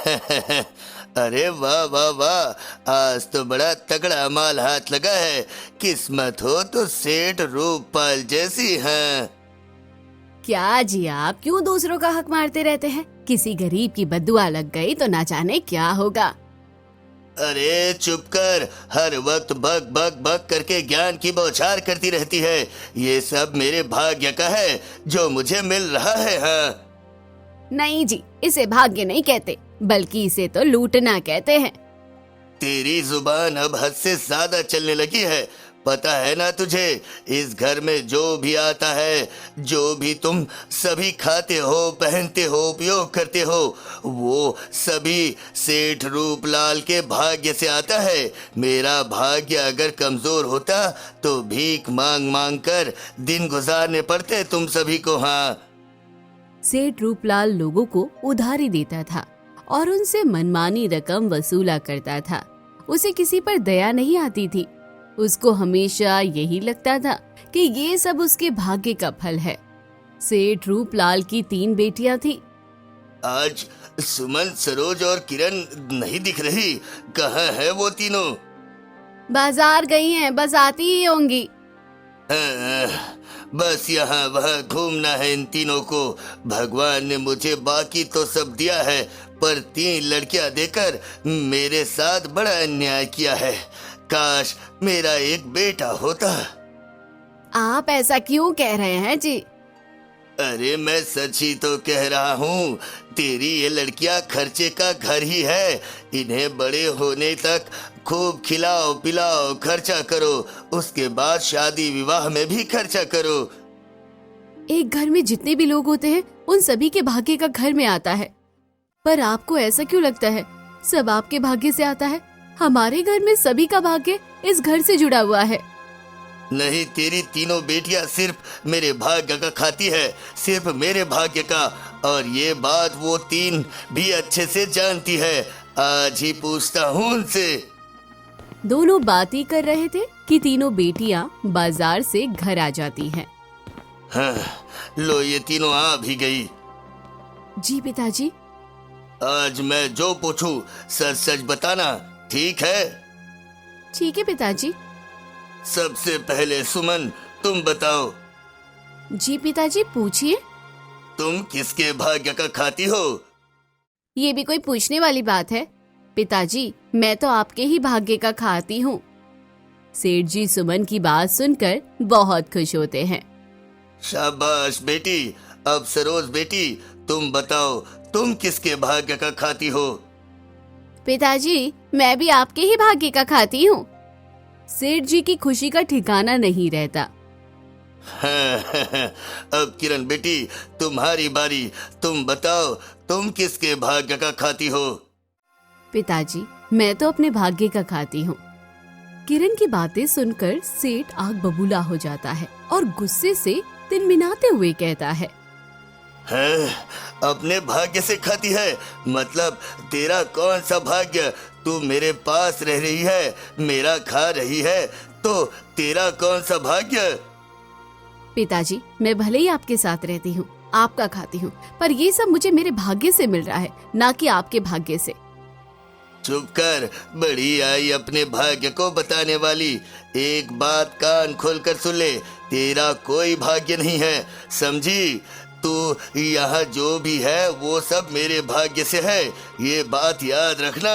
अरे वाह वाह वाह, आज तो बड़ा तगड़ा माल हाथ लगा है। किस्मत हो तो सेठ रूपपाल जैसी है। क्या जी, आप क्यों दूसरों का हक मारते रहते हैं? किसी गरीब की बद्दुआ लग गई तो ना जाने क्या होगा। अरे चुप कर, हर वक्त बक बक बक करके ज्ञान की बौछार करती रहती है। ये सब मेरे भाग्य का है जो मुझे मिल रहा है। हाँ नहीं जी, इसे भाग्य नहीं कहते, बल्कि इसे तो लूटना कहते हैं। तेरी जुबान अब हद से ज्यादा चलने लगी है। पता है ना तुझे, इस घर में जो भी आता है, जो भी तुम सभी खाते हो, पहनते हो, उपयोग करते हो, वो सभी सेठ रूपलाल के भाग्य से आता है। मेरा भाग्य अगर कमजोर होता तो भीख मांग मांग कर दिन गुजारने पड़ते तुम सभी को। हाँ, सेठ रूपलाल लोगों को उधारी देता था और उनसे मनमानी रकम वसूला करता था। उसे किसी पर दया नहीं आती थी। उसको हमेशा यही लगता था कि ये सब उसके भाग्य का फल है। सेठ रूपलाल की 3 बेटियां थी। आज सुमन, सरोज और किरण नहीं दिख रही। कहाँ है वो तीनों? बाजार गई हैं, बस आती ही होंगी। बस यहाँ वहाँ घूमना है इन तीनों को। भगवान ने मुझे बाकी तो सब दिया है, पर 3 लड़कियां देकर मेरे साथ बड़ा अन्याय किया है। काश मेरा एक बेटा होता। आप ऐसा क्यों कह रहे हैं जी? अरे मैं सच ही तो कह रहा हूँ। तेरी ये लड़कियां खर्चे का घर ही है। इन्हें बड़े होने तक खूब खिलाओ पिलाओ, खर्चा करो, उसके बाद शादी विवाह में भी खर्चा करो। एक घर में जितने भी लोग होते हैं, उन सभी के भाग्य का घर में आता है। पर आपको ऐसा क्यों लगता है सब आपके भाग्य से आता है? हमारे घर में सभी का भाग्य इस घर से जुड़ा हुआ है। नहीं, तेरी तीनों बेटियां सिर्फ मेरे भाग्य का खाती है, सिर्फ मेरे भाग्य का। और ये बात वो 3 भी अच्छे से जानती है। आज ही पूछता हूँ उनसे। दोनों बात ही कर रहे थे कि तीनों बेटियां बाजार से घर आ जाती हैं। हाँ, लो ये तीनों आ भी गई। जी पिताजी। आज मैं जो पूछूं सच सच बताना, ठीक है? ठीक है पिताजी। सबसे पहले सुमन, तुम बताओ। जी पिताजी, पूछिए। तुम किसके भाग्य का खाती हो? ये भी कोई पूछने वाली बात है? पिताजी, मैं तो आपके ही भाग्य का खाती हूँ। सेठ जी सुमन की बात सुनकर बहुत खुश होते हैं। शाबाश बेटी। अब सरोज बेटी, तुम बताओ, तुम किसके भाग्य का खाती हो? पिताजी, मैं भी आपके ही भाग्य का खाती हूँ। सेठ जी की खुशी का ठिकाना नहीं रहता। अब किरण बेटी, तुम्हारी बारी। तुम बताओ, तुम किसके भाग्य का खाती हो? पिताजी, मैं तो अपने भाग्य का खाती हूँ। किरण की बातें सुनकर सेठ आग बबूला हो जाता है और गुस्से से तिनमिनाते हुए कहता है, अपने भाग्य से खाती है? मतलब तेरा कौन सा भाग्य? तू मेरे पास रह रही है, मेरा खा रही है, तो तेरा कौन सा भाग्य? पिताजी, मैं भले ही आपके साथ रहती हूँ, आपका खाती हूँ, पर ये सब मुझे मेरे भाग्य से मिल रहा है, ना कि आपके भाग्य से। चुप कर, बड़ी आई अपने भाग्य को बताने वाली। एक बात कान खोलकर सुन ले, तेरा कोई भाग्य नहीं है, समझी? तू यहाँ जो भी है वो सब मेरे भाग्य से है, ये बात याद रखना।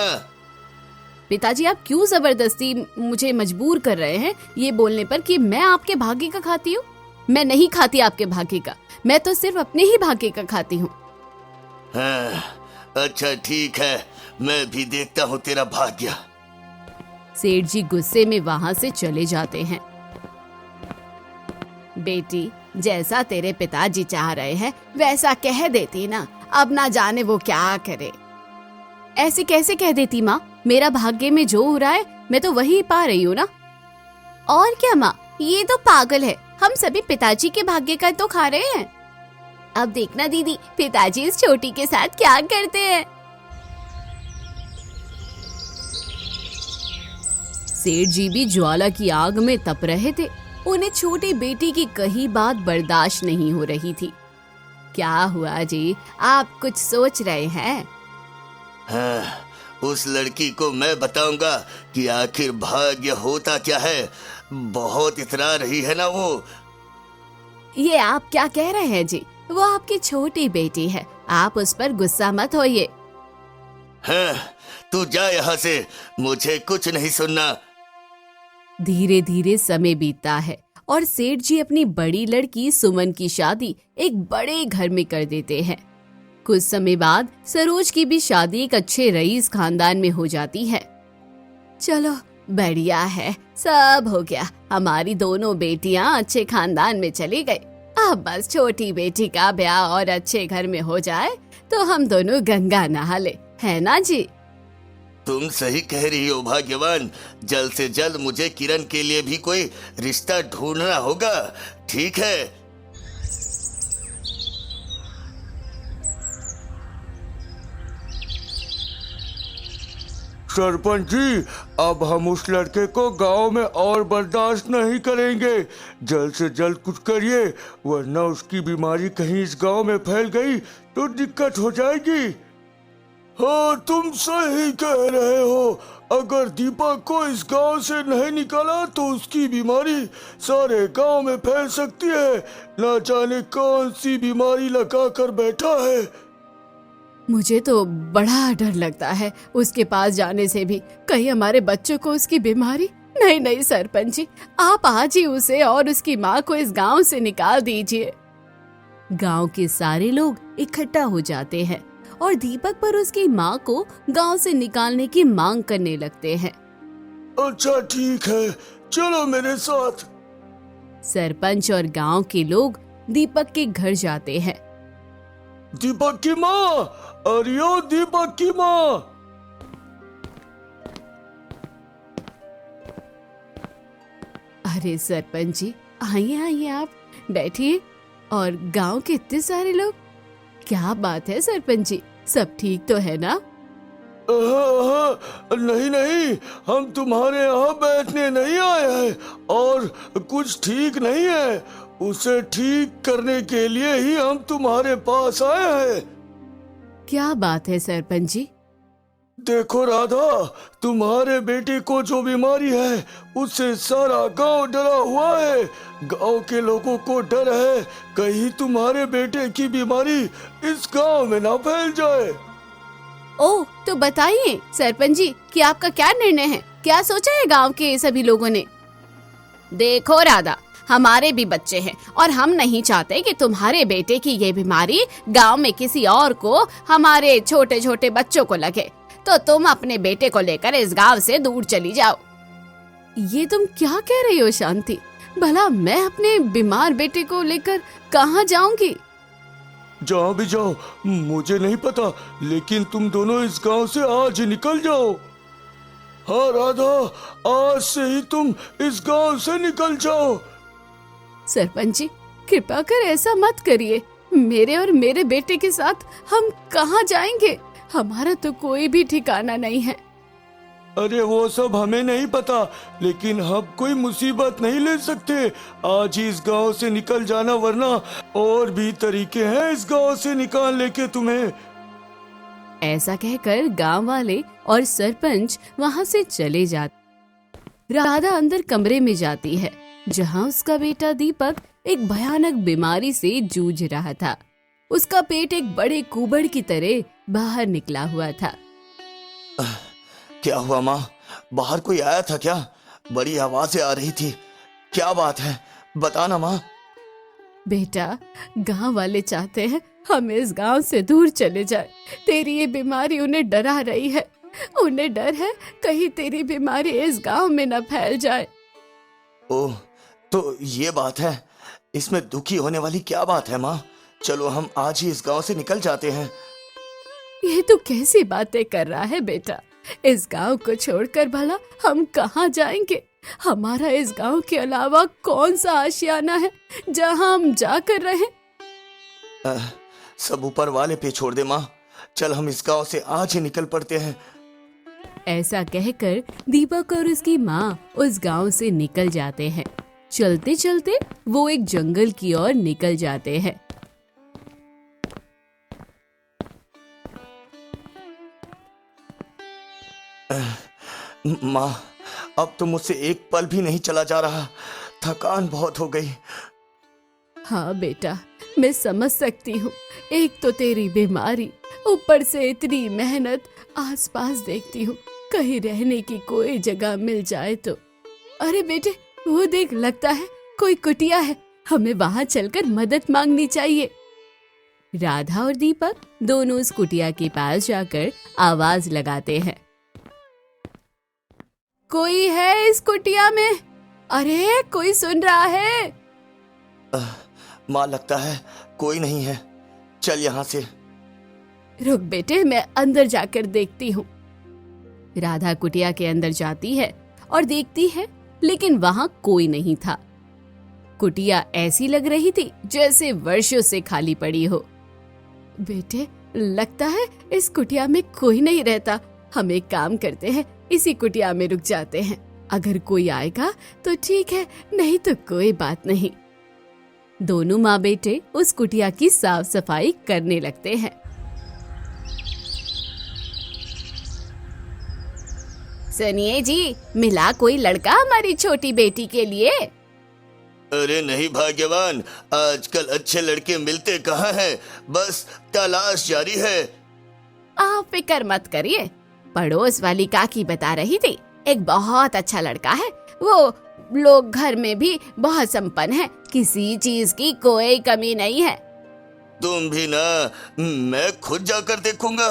पिताजी, आप क्यों जबरदस्ती मुझे मजबूर कर रहे हैं ये बोलने पर कि मैं आपके भाग्य का खाती हूँ? मैं नहीं खाती आपके भाग्य का, मैं तो सिर्फ अपने ही भाग्य का खाती हूँ। हाँ, अच्छा ठीक है, मैं भी देखता हूँ तेरा भाग्य। सेठ जी गुस्से में वहाँ से चले जाते हैं। बेटी, जैसा तेरे पिताजी चाह रहे हैं वैसा कह देती ना, अब ना जाने वो क्या करे। ऐसे कैसे कह देती माँ? मेरा भाग्य में जो हो रहा है मैं तो वही पा रही हूँ ना। और क्या माँ, ये तो पागल है, हम सभी पिताजी के भाग्य का तो खा रहे हैं। अब देखना दीदी, पिताजी इस छोटी के साथ क्या करते हैं। सेठ जी भी ज्वाला की आग में तप रहे थे। उन्हें छोटी बेटी की कही बात बर्दाश्त नहीं हो रही थी। क्या हुआ जी, आप कुछ सोच रहे हैं? हाँ, उस लड़की को मैं बताऊंगा कि आखिर भाग्य होता क्या है। बहुत इतरा रही है ना वो। ये आप क्या कह रहे हैं जी? वो आपकी छोटी बेटी है, आप उस पर गुस्सा मत होइए। हाँ, तू जा यहाँ से, मुझे कुछ नहीं सुनना। धीरे धीरे समय बीतता है और सेठ जी अपनी बड़ी लड़की सुमन की शादी एक बड़े घर में कर देते हैं। कुछ समय बाद सरोज की भी शादी एक अच्छे रईस खानदान में हो जाती है। चलो बढ़िया है, सब हो गया। हमारी दोनों बेटियां अच्छे खानदान में चली गई। अब बस छोटी बेटी का ब्याह और अच्छे घर में हो जाए तो हम दोनों गंगा नहा ले, है ना जी? तुम सही कह रही हो भाग्यवान। जल्द से जल्द मुझे किरण के लिए भी कोई रिश्ता ढूंढना होगा। ठीक है। सरपंच जी, अब हम उस लड़के को गांव में और बर्दाश्त नहीं करेंगे। जल्द से जल्द कुछ करिए, वरना उसकी बीमारी कहीं इस गांव में फैल गई तो दिक्कत हो जाएगी। हाँ, तुम सही कह रहे हो। अगर दीपक को इस गांव से नहीं निकाला तो उसकी बीमारी सारे गांव में फैल सकती है। ना जाने कौन सी बीमारी लगा कर बैठा है। मुझे तो बड़ा डर लगता है उसके पास जाने से भी। कहीं हमारे बच्चों को उसकी बीमारी। नहीं नहीं सरपंच जी, आप आज ही उसे और उसकी माँ को इस गांव से निकाल दीजिए। गांव के सारे लोग इकट्ठा हो जाते हैं और दीपक पर उसकी माँ को गांव से निकालने की मांग करने लगते हैं। अच्छा ठीक है, चलो मेरे साथ। सरपंच और गांव के लोग दीपक के घर जाते हैं। दीपक की माँ, अरे ओ दीपक की माँ। अरे सरपंच जी, आइए आइए, आप बैठिए। और गांव के इतने सारे लोग, क्या बात है सरपंच जी, सब ठीक तो है ना? नहीं नहीं, हम तुम्हारे यहाँ बैठने नहीं आए हैं और कुछ ठीक नहीं है। उसे ठीक करने के लिए ही हम तुम्हारे पास आए हैं। क्या बात है सरपंच जी? देखो राधा, तुम्हारे बेटे को जो बीमारी है उससे सारा गांव डरा हुआ है। गांव के लोगों को डर है कहीं तुम्हारे बेटे की बीमारी इस गांव में ना फैल जाए। ओह, तो बताइए सरपंच जी कि आपका क्या निर्णय है? क्या सोचा है गांव के सभी लोगों ने? देखो राधा, हमारे भी बच्चे हैं और हम नहीं चाहते कि तुम्हारे बेटे की ये बीमारी गांव में किसी और को, हमारे छोटे छोटे बच्चों को लगे। तो तुम अपने बेटे को लेकर इस गांव से दूर चली जाओ। ये तुम क्या कह रही हो शांति? भला मैं अपने बीमार बेटे को लेकर कहाँ जाऊंगी? जहाँ भी जाओ मुझे नहीं पता, लेकिन तुम दोनों इस गांव से आज ही निकल जाओ। हाँ राधा, आज से ही तुम इस गांव से निकल जाओ। सरपंच जी, कृपा कर ऐसा मत करिए। मेरे और मेरे बेटे के साथ हम कहाँ जाएंगे? हमारा तो कोई भी ठिकाना नहीं है। अरे वो सब हमें नहीं पता, लेकिन हम कोई मुसीबत नहीं ले सकते। आज ही इस गांव से निकल जाना, वरना और भी तरीके हैं इस गांव से निकालने के तुम्हें। ऐसा कहकर गांव वाले और सरपंच वहां से चले जाते। राधा अंदर कमरे में जाती है जहां उसका बेटा दीपक एक भयानक बीमारी से जूझ रहा था। उसका पेट एक बड़े कुबड़ की तरह बाहर निकला हुआ था। क्या हुआ माँ? बाहर कोई आया था क्या? बड़ी आवाजें आ रही थी, क्या बात है? बताना माँ। बेटा, गांव वाले चाहते हैं हम इस गांव से दूर चले जाए। तेरी ये बीमारी उन्हें डरा रही है। उन्हें डर है कहीं तेरी बीमारी इस गांव में न फैल जाए। ओह, तो ये बात है। इसमें दुखी होने वाली क्या बात है माँ? चलो हम आज ही इस गांव से निकल जाते हैं। ये तो कैसी बातें कर रहा है बेटा? इस गांव को छोड़कर भला हम कहाँ जाएंगे? हमारा इस गांव के अलावा कौन सा आशियाना है जहां हम जाकर रहें? सब ऊपर वाले पे छोड़ दे माँ। चल हम इस गांव से आज ही निकल पड़ते हैं। ऐसा कहकर दीपक और उसकी माँ उस गांव से निकल जाते हैं। चलते चलते वो एक जंगल की ओर निकल जाते हैं। माँ, अब तो मुझसे एक पल भी नहीं चला जा रहा, थकान बहुत हो गई। हाँ बेटा, मैं समझ सकती हूँ। एक तो तेरी बीमारी, ऊपर से इतनी मेहनत। आसपास देखती हूँ कहीं रहने की कोई जगह मिल जाए तो। अरे बेटे, वो देख, लगता है कोई कुटिया है। हमें वहां चलकर मदद मांगनी चाहिए। राधा और दीपक दोनों उस कुटिया के पास जाकर आवाज लगाते हैं। कोई है इस कुटिया में? अरे कोई सुन रहा है? माँ, लगता है कोई नहीं है, चल यहाँ से। रुक बेटे, मैं अंदर जाकर देखती हूँ। राधा कुटिया के अंदर जाती है और देखती है, लेकिन वहां कोई नहीं था। कुटिया ऐसी लग रही थी जैसे वर्षों से खाली पड़ी हो। बेटे, लगता है इस कुटिया में कोई नहीं रहता। हम एक काम करते हैं, इसी कुटिया में रुक जाते हैं। अगर कोई आएगा तो ठीक है, नहीं तो कोई बात नहीं। दोनों माँ बेटे उस कुटिया की साफ सफाई करने लगते हैं। सुनिए जी, मिला कोई लड़का हमारी छोटी बेटी के लिए? अरे नहीं भाग्यवान, आजकल अच्छे लड़के मिलते कहाँ हैं, बस तलाश जारी है। आप फिक्र मत करिए, पड़ोस वाली काकी बता रही थी, एक बहुत अच्छा लड़का है। वो लोग घर में भी बहुत संपन्न है, किसी चीज की कोई कमी नहीं है। तुम भी ना, मैं खुद जाकर देखूंगा।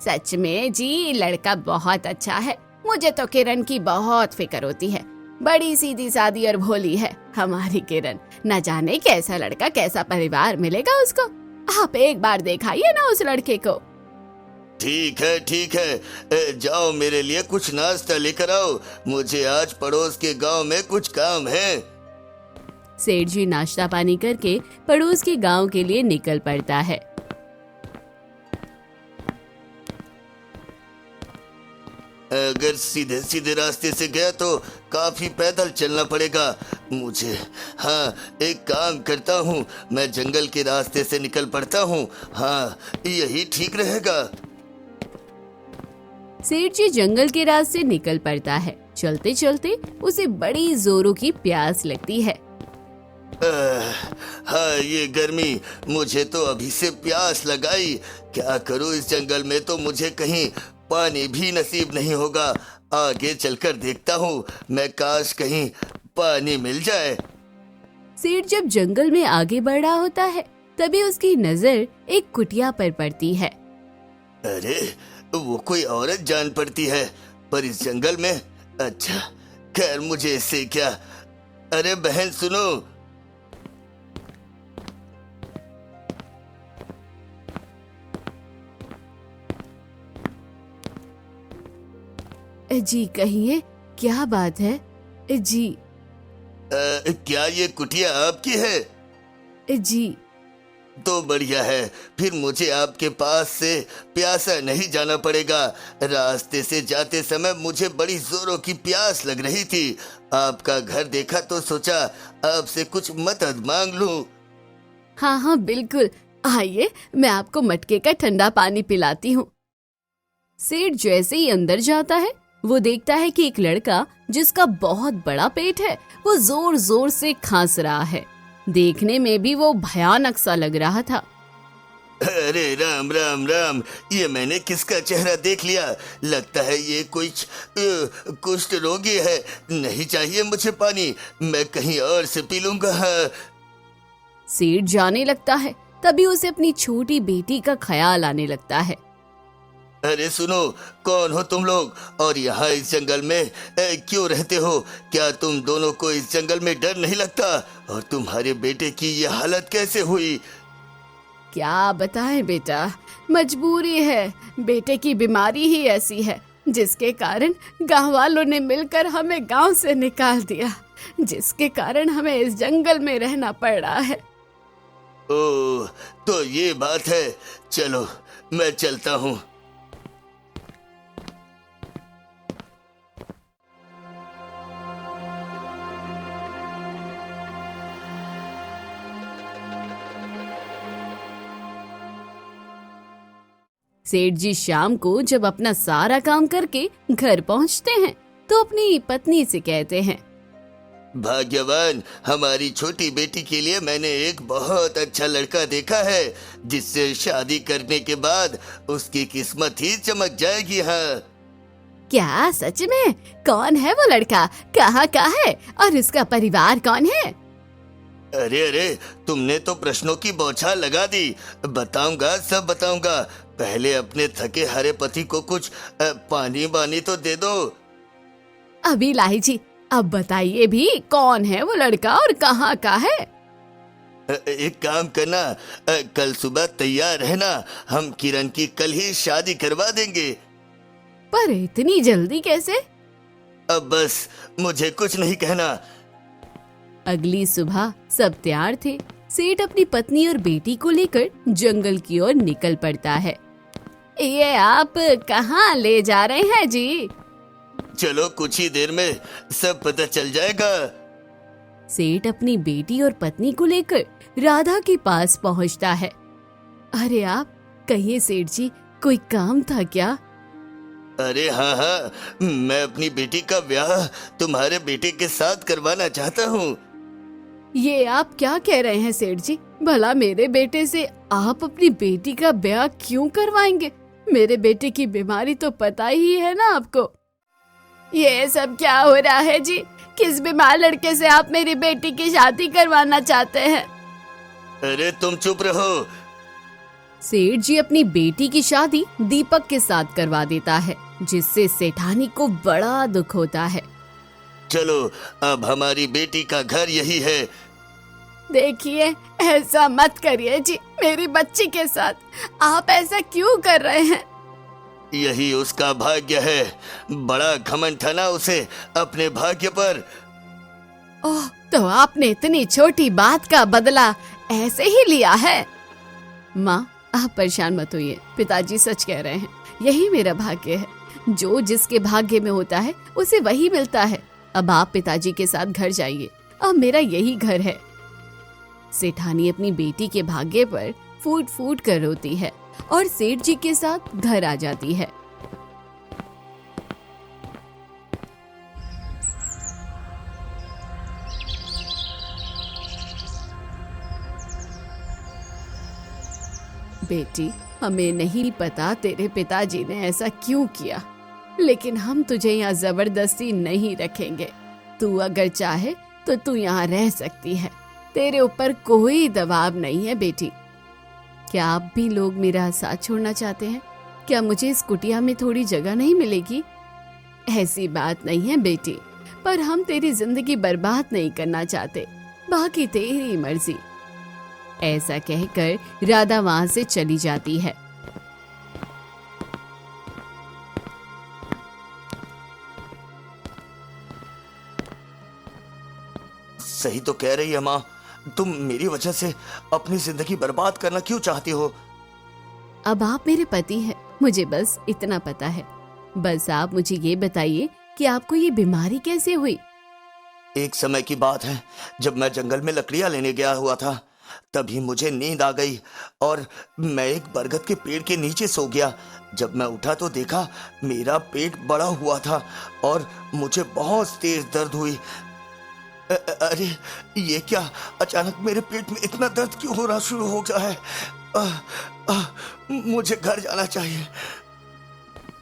सच में जी, लड़का बहुत अच्छा है। मुझे तो किरण की बहुत फिक्र होती है। बड़ी सीधी सादी और भोली है हमारी किरण। न जाने कैसा लड़का, कैसा परिवार मिलेगा उसको। आप एक बार दिखाइए ना उस लड़के को। ठीक है ठीक है, जाओ मेरे लिए कुछ नाश्ता लेकर आओ, मुझे आज पड़ोस के गांव में कुछ काम है। सेठ जी नाश्ता पानी करके पड़ोस के गांव के लिए निकल पड़ता है। अगर सीधे सीधे रास्ते से गया तो काफी पैदल चलना पड़ेगा मुझे। हाँ, एक काम करता हूँ, मैं जंगल के रास्ते से निकल पड़ता हूँ। हाँ, यही ठीक रहेगा। सेठ जी जंगल के रास्ते निकल पड़ता है। चलते चलते उसे बड़ी जोरों की प्यास लगती है। हाँ, ये गर्मी, मुझे तो अभी से प्यास लगाई। क्या करूँ, इस जंगल में तो मुझे कहीं पानी भी नसीब नहीं होगा। आगे चलकर देखता हूँ, मैं काश कहीं पानी मिल जाए। सेठ जब जंगल में आगे बढ़ रहा होता है, तभी उसकी नजर एक कुटिया पर पड़ती है। अरे, वो कोई औरत जान पड़ती है, पर इस जंगल में। अच्छा, खैर मुझे इससे क्या। अरे बहन सुनो। जी कहिए, क्या बात है? जी क्या ये कुटिया आपकी है? जी तो बढ़िया है, फिर मुझे आपके पास से प्यासा नहीं जाना पड़ेगा। रास्ते से जाते समय मुझे बड़ी जोरों की प्यास लग रही थी। आपका घर देखा तो सोचा आपसे कुछ मदद मांग लूं। हाँ हाँ बिल्कुल, आइए मैं आपको मटके का ठंडा पानी पिलाती हूँ। सेठ जैसे ही अंदर जाता है, वो देखता है कि एक लड़का जिसका बहुत बड़ा पेट है, वो जोर जोर से खांस रहा है। देखने में भी वो भयानक सा लग रहा था। अरे राम राम राम, ये मैंने किसका चेहरा देख लिया। लगता है ये कोई कुष्ठ रोगी है। नहीं चाहिए मुझे पानी, मैं कहीं और से पी लूंगा। सेठ जाने लगता है, तभी उसे अपनी छोटी बेटी का ख्याल आने लगता है। अरे सुनो, कौन हो तुम लोग और यहाँ इस जंगल में क्यों रहते हो? क्या तुम दोनों को इस जंगल में डर नहीं लगता? और तुम्हारे बेटे की ये हालत कैसे हुई? क्या बताएं बेटा, मजबूरी है। बेटे की बीमारी ही ऐसी है, जिसके कारण गांव वालों ने मिलकर हमें गांव से निकाल दिया, जिसके कारण हमें इस जंगल में रहना पड़ रहा है। ओह, तो ये बात है। चलो मैं चलता हूँ। सेठ जी शाम को जब अपना सारा काम करके घर पहुंचते हैं तो अपनी पत्नी से कहते हैं, भाग्यवान, हमारी छोटी बेटी के लिए मैंने एक बहुत अच्छा लड़का देखा है जिससे शादी करने के बाद उसकी किस्मत ही चमक जाएगी। हाँ, क्या सच में? कौन है वो लड़का? कहाँ का है और उसका परिवार कौन है? अरे अरे, तुमने तो प्रश्नों की बौछार लगा दी। बताऊंगा, सब बताऊंगा। पहले अपने थके हारे पति को कुछ पानी वानी तो दे दो। अभी लाई जी, अब बताइए भी, कौन है वो लड़का और कहाँ का है? एक काम करना, कल सुबह तैयार रहना, हम किरण की कल ही शादी करवा देंगे। पर इतनी जल्दी कैसे? अब बस मुझे कुछ नहीं कहना। अगली सुबह सब तैयार थे। सेठ अपनी पत्नी और बेटी को लेकर जंगल की ओर निकल पड़ता है। ये आप कहाँ ले जा रहे हैं जी? चलो, कुछ ही देर में सब पता चल जाएगा। सेठ अपनी बेटी और पत्नी को लेकर राधा के पास पहुंचता है। अरे आप, कहिए सेठ जी, कोई काम था क्या? अरे हाँ हाँ, मैं अपनी बेटी का ब्याह तुम्हारे बेटे के साथ करवाना चाहता हूँ। ये आप क्या कह रहे हैं सेठ जी? भला मेरे बेटे से आप अपनी बेटी का ब्याह क्यों करवाएंगे? मेरे बेटे की बीमारी तो पता ही है ना आपको। ये सब क्या हो रहा है जी? किस बीमार लड़के से आप मेरी बेटी की शादी करवाना चाहते हैं? अरे तुम चुप रहो। सेठ जी अपनी बेटी की शादी दीपक के साथ करवा देता है, जिससे सेठानी को बड़ा दुख होता है। चलो, अब हमारी बेटी का घर यही है। देखिए, ऐसा मत करिए जी मेरी बच्ची के साथ। आप ऐसा क्यों कर रहे हैं? यही उसका भाग्य है। बड़ा घमंड था ना उसे अपने भाग्य पर। ओह, तो आपने इतनी छोटी बात का बदला ऐसे ही लिया है? माँ, आप परेशान मत होइए, पिताजी सच कह रहे हैं। यही मेरा भाग्य है। जो जिसके भाग्य में होता है उसे वही मिलता है। अब आप पिताजी के साथ घर जाइए, अब मेरा यही घर है। सेठानी अपनी बेटी के भाग्य पर फूट फूट कर रोती है और सेठ जी के साथ घर आ जाती है। बेटी, हमें नहीं पता तेरे पिताजी ने ऐसा क्यों किया, लेकिन हम तुझे यहाँ जबरदस्ती नहीं रखेंगे। तू अगर चाहे तो तू यहाँ रह सकती है। तेरे ऊपर कोई दबाव नहीं है बेटी। क्या आप भी लोग मेरा साथ छोड़ना चाहते हैं? क्या मुझे इस कुटिया में थोड़ी जगह नहीं मिलेगी? ऐसी बात नहीं है बेटी, पर हम तेरी जिंदगी बर्बाद नहीं करना चाहते। बाकी तेरी मर्जी। ऐसा कहकर राधा वहां से चली जाती है। सही तो कह रही है माँ। तुम मेरी वजह से अपनी जिंदगी बर्बाद करना क्यों चाहती हो? अब आप मेरे पति हैं, मुझे बस इतना पता है। बस आप मुझे ये बताइए कि आपको ये बीमारी कैसे हुई? एक समय की बात है, जब मैं जंगल में लकड़ियां लेने गया हुआ था, तभी मुझे नींद आ गई और मैं एक बरगद के पेड़ के नीचे सो गया। जब मैं उठा तो देखा मेरा पेट बड़ा हुआ था और मुझे बहुत तेज दर्द हुई। अरे ये क्या, अचानक मेरे पेट में इतना दर्द क्यों हो रहा शुरू हो गया है? मुझे घर जाना चाहिए।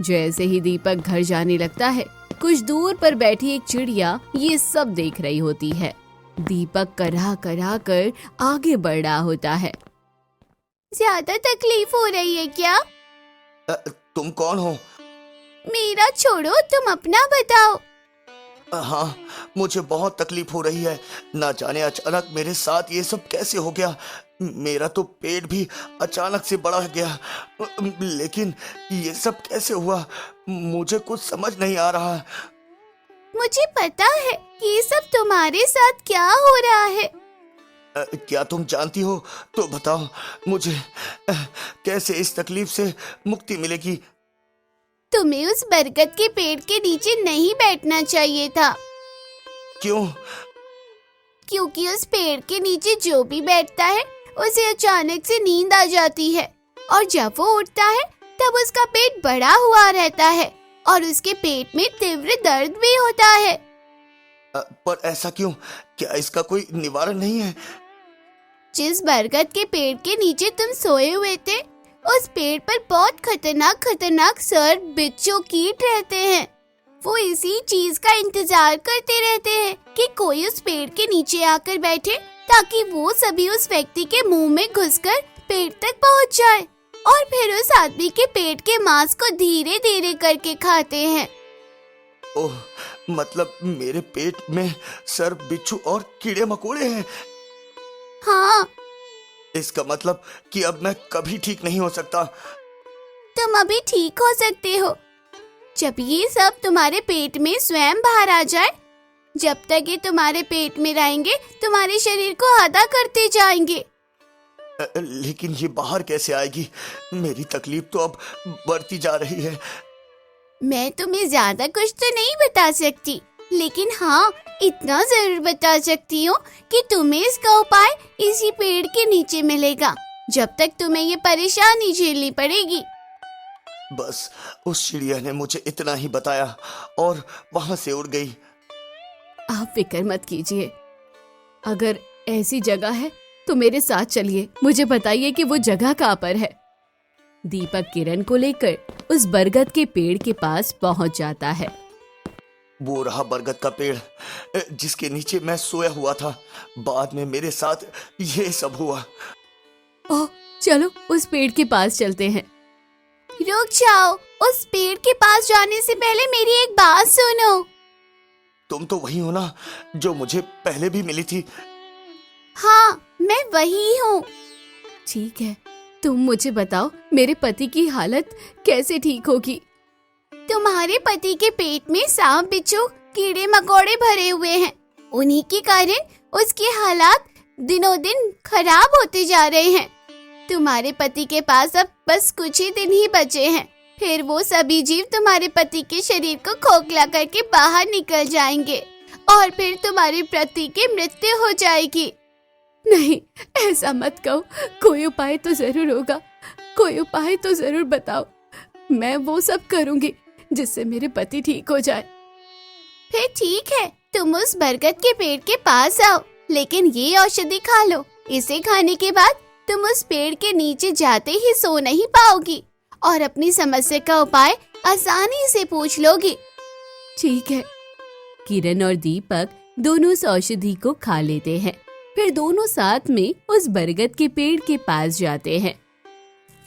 जैसे ही दीपक घर जाने लगता है, कुछ दूर पर बैठी एक चिड़िया ये सब देख रही होती है। दीपक करा करा कर आगे बढ़ रहा होता है। ज्यादा तकलीफ हो रही है क्या? तुम कौन हो? मेरा छोड़ो, तुम अपना बताओ। हाँ, मुझे बहुत तकलीफ हो रही है। ना जाने अचानक मेरे साथ ये सब कैसे हो गया। मेरा तो पेट भी अचानक से बढ़ गया, लेकिन ये सब कैसे हुआ मुझे कुछ समझ नहीं आ रहा। मुझे पता है कि ये सब तुम्हारे साथ क्या हो रहा है। क्या तुम जानती हो तो बताओ मुझे, कैसे इस तकलीफ से मुक्ति मिलेगी? तुम्हें उस बरगद के पेड़ के नीचे नहीं बैठना चाहिए था। क्यों? क्योंकि उस पेड़ के नीचे जो भी बैठता है उसे अचानक से नींद आ जाती है, और जब वो उठता है तो उसे बहुत तेज दर्द होता है। तब उसका पेट बड़ा हुआ रहता है और उसके पेट में तीव्र दर्द भी होता है। पर ऐसा क्यों? क्या इसका कोई निवारण नहीं है? जिस बरगद के पेड़ के नीचे तुम सोए हुए थे, उस पेड़ पर बहुत खतरनाक खतरनाक सर्प, बिच्छू, कीट रहते हैं। वो इसी चीज का इंतजार करते रहते हैं कि कोई उस पेड़ के नीचे आकर बैठे, ताकि वो सभी उस व्यक्ति के मुंह में घुसकर पेट तक पहुंच जाए और फिर उस आदमी के पेट के मांस को धीरे धीरे करके खाते हैं। ओह, मतलब मेरे पेट में सर्प, बिच्छू और कीड़े मकोड़े हैं। हाँ, इसका मतलब कि अब मैं कभी ठीक नहीं हो सकता। तुम अभी ठीक हो सकते हो, जब ये सब तुम्हारे पेट में स्वयं बाहर आ जाए। जब तक ये तुम्हारे पेट में रहेंगे, तुम्हारे शरीर को आधा करते जाएंगे। लेकिन ये बाहर कैसे आएगी? मेरी तकलीफ तो अब बढ़ती जा रही है। मैं तुम्हें ज्यादा कुछ तो नहीं बता सकती, लेकिन हाँ, इतना जरूर बता सकती हूँ कि तुम्हें इसका उपाय इसी पेड़ के नीचे मिलेगा। जब तक तुम्हें ये परेशानी झेलनी पड़ेगी। बस उस चिड़िया ने मुझे इतना ही बताया और वहां से उड़ गई। आप फिक्र मत कीजिए, अगर ऐसी जगह है तो मेरे साथ चलिए। मुझे बताइए कि वो जगह कहाँ पर है। दीपक किरण को लेकर उस बरगद के पेड़ के पास पहुंच जाता है। वो रहा बरगद का पेड़, जिसके नीचे मैं सोया हुआ था। बाद में मेरे साथ ये सब हुआ। ओह, चलो उस पेड़ के पास चलते हैं। रुक जाओ, उस पेड़ के पास जाने से पहले मेरी एक बात सुनो। तुम तो वही हो ना जो मुझे पहले भी मिली थी? हाँ, मैं वही हूँ। ठीक है, तुम मुझे बताओ मेरे पति की हालत कैसे ठीक होगी? तुम्हारे पति के पेट में सांप, बिच्छू, कीड़े मकोड़े भरे हुए हैं। उन्हीं के कारण उसके हालात दिनों दिन खराब होते जा रहे हैं। तुम्हारे पति के पास अब बस कुछ ही दिन ही बचे हैं, फिर वो सभी जीव तुम्हारे पति के शरीर को खोखला करके बाहर निकल जाएंगे और फिर तुम्हारे पति की मृत्यु हो जाएगी। नहीं, ऐसा मत कहो, कोई उपाय तो जरूर होगा, कोई उपाय तो जरूर बताओ। मैं वो सब करूंगी जिससे मेरे पति ठीक हो जाए। फिर ठीक है, तुम उस बरगद के पेड़ के पास आओ, लेकिन ये औषधि खा लो। इसे खाने के बाद तुम उस पेड़ के नीचे जाते ही सो नहीं पाओगी और अपनी समस्या का उपाय आसानी से पूछ लोगी। ठीक है। किरण और दीपक दोनों उस औषधि को खा लेते हैं। फिर दोनों साथ में उस बरगद के पेड़ के पास जाते हैं।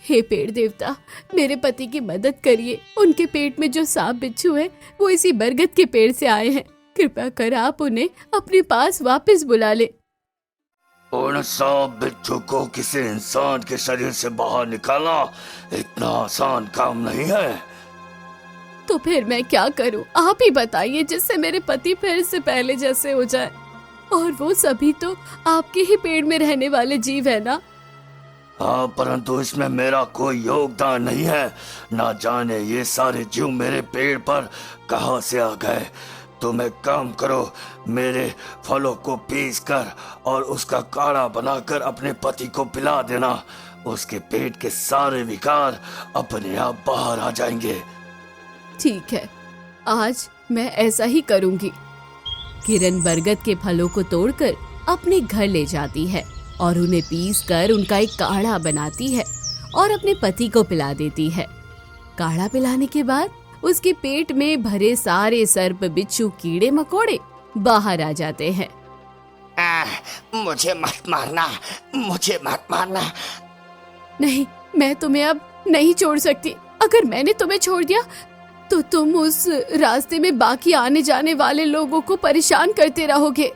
हे पेड़ देवता, मेरे पति की मदद करिए। उनके पेट में जो सांप बिच्छू है वो इसी बरगद के पेड़ से आए हैं। कृपया कर आप उन्हें अपने पास वापस बुला ले। उन सांप बिच्छू को किसी इंसान के शरीर से बाहर निकालना इतना आसान काम नहीं है। तो फिर मैं क्या करूं? आप ही बताइए, जिससे मेरे पति फिर से पहले जैसे हो जाए। और वो सभी तो आपके ही पेड़ में रहने वाले जीव है ना? हाँ, परंतु इसमें मेरा कोई योगदान नहीं है। ना जाने ये सारे जीव मेरे पेड़ पर कहाँ से आ गए। तुम एक काम करो, मेरे फलों को पीस कर और उसका काढ़ा बनाकर अपने पति को पिला देना। उसके पेट के सारे विकार अपने आप बाहर आ जाएंगे। ठीक है, आज मैं ऐसा ही करूंगी। किरण बरगद के फलों को तोड़कर अपने घर ले जाती है और उन्हें पीसकर उनका एक काढ़ा बनाती है और अपने पति को पिला देती है। काढ़ा पिलाने के बाद उसके पेट में भरे सारे सर्प, बिच्छू, कीड़े मकोड़े बाहर आ जाते हैं। मुझे मत मारना, मुझे मत मारना। नहीं, मैं तुम्हें अब नहीं छोड़ सकती। अगर मैंने तुम्हें छोड़ दिया तो तुम उस रास्ते में बाकी आने जाने वाले लोगों को परेशान करते रहोगे।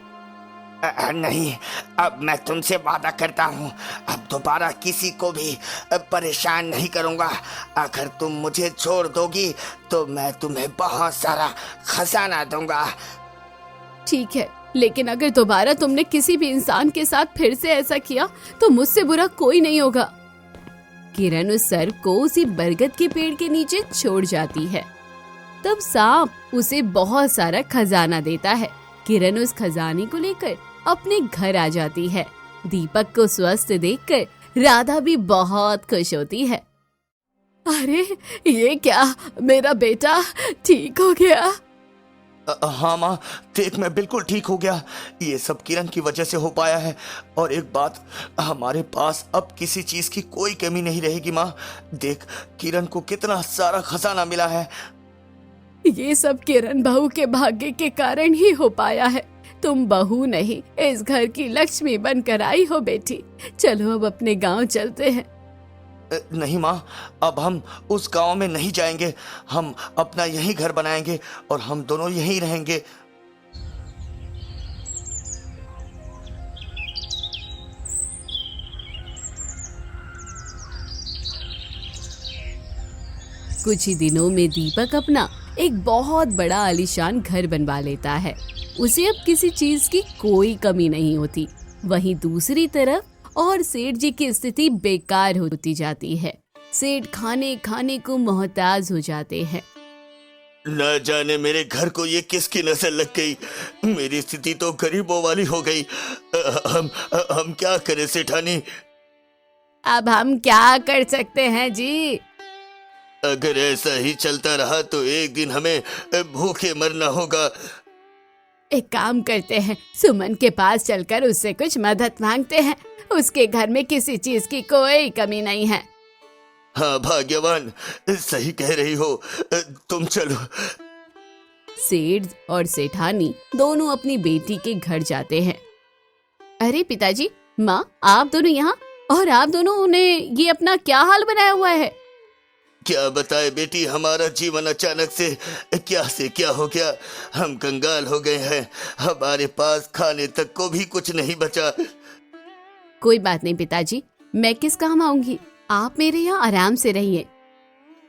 नहीं, अब मैं तुमसे वादा करता हूँ, अब दोबारा किसी को भी परेशान नहीं करूँगा। अगर तुम मुझे छोड़ दोगी तो मैं तुम्हें बहुत सारा खजाना दूंगा। ठीक है, लेकिन अगर दोबारा तुमने किसी भी इंसान के साथ फिर से ऐसा किया तो मुझसे बुरा कोई नहीं होगा। किरण उस सर्प को उसी बरगद के पेड़ के नीचे छोड़ जाती है। तब सांप उसे बहुत सारा खजाना देता है। किरण उस खजाने को लेकर अपने घर आ जाती है। दीपक को स्वस्थ देखकर राधा भी बहुत खुश होती है। अरे ये क्या, मेरा बेटा ठीक हो गया? हाँ माँ, देख मैं बिल्कुल ठीक हो गया। ये सब किरण की वजह से हो पाया है। और एक बात, हमारे पास अब किसी चीज की कोई कमी नहीं रहेगी माँ। देख किरण को कितना सारा खजाना मिला है। ये सब किरण बहू के भाग्य के कारण ही हो पाया है। तुम बहू नहीं, इस घर की लक्ष्मी बनकर आई हो बेटी। चलो अब अपने गांव चलते हैं। नहीं माँ, अब हम उस गांव में नहीं जाएंगे। हम अपना यही घर बनाएंगे और हम दोनों यहीं रहेंगे। कुछ ही दिनों में दीपक अपना एक बहुत बड़ा आलीशान घर बनवा लेता है। उसे अब किसी चीज की कोई कमी नहीं होती। वहीं दूसरी तरफ और सेठ जी की स्थिति बेकार होती जाती है। सेठ खाने खाने को मोहताज हो जाते हैं। न जाने मेरे घर को ये किसकी नजर लग गई। मेरी स्थिति तो गरीबों वाली हो गई। हम क्या करें सेठानी? अब हम क्या कर सकते हैं जी? अगर ऐसा ही चलता रहा तो एक दिन हमें भूखे मरना होगा। एक काम करते हैं, सुमन के पास चलकर उससे कुछ मदद मांगते हैं। उसके घर में किसी चीज की कोई कमी नहीं है। हाँ भाग्यवान, सही कह रही हो। तुम चलो। सेठ और सेठानी दोनों अपनी बेटी के घर जाते हैं। अरे पिताजी, माँ, आप दोनों यहाँ, और आप दोनों ने ये अपना क्या हाल बनाया हुआ है? क्या बताए बेटी, हमारा जीवन अचानक से क्या हो गया। हम कंगाल हो गए हैं। हमारे पास खाने तक को भी कुछ नहीं बचा। कोई बात नहीं पिताजी, मैं किस काम आऊंगी। आप मेरे यहाँ आराम से रहिए।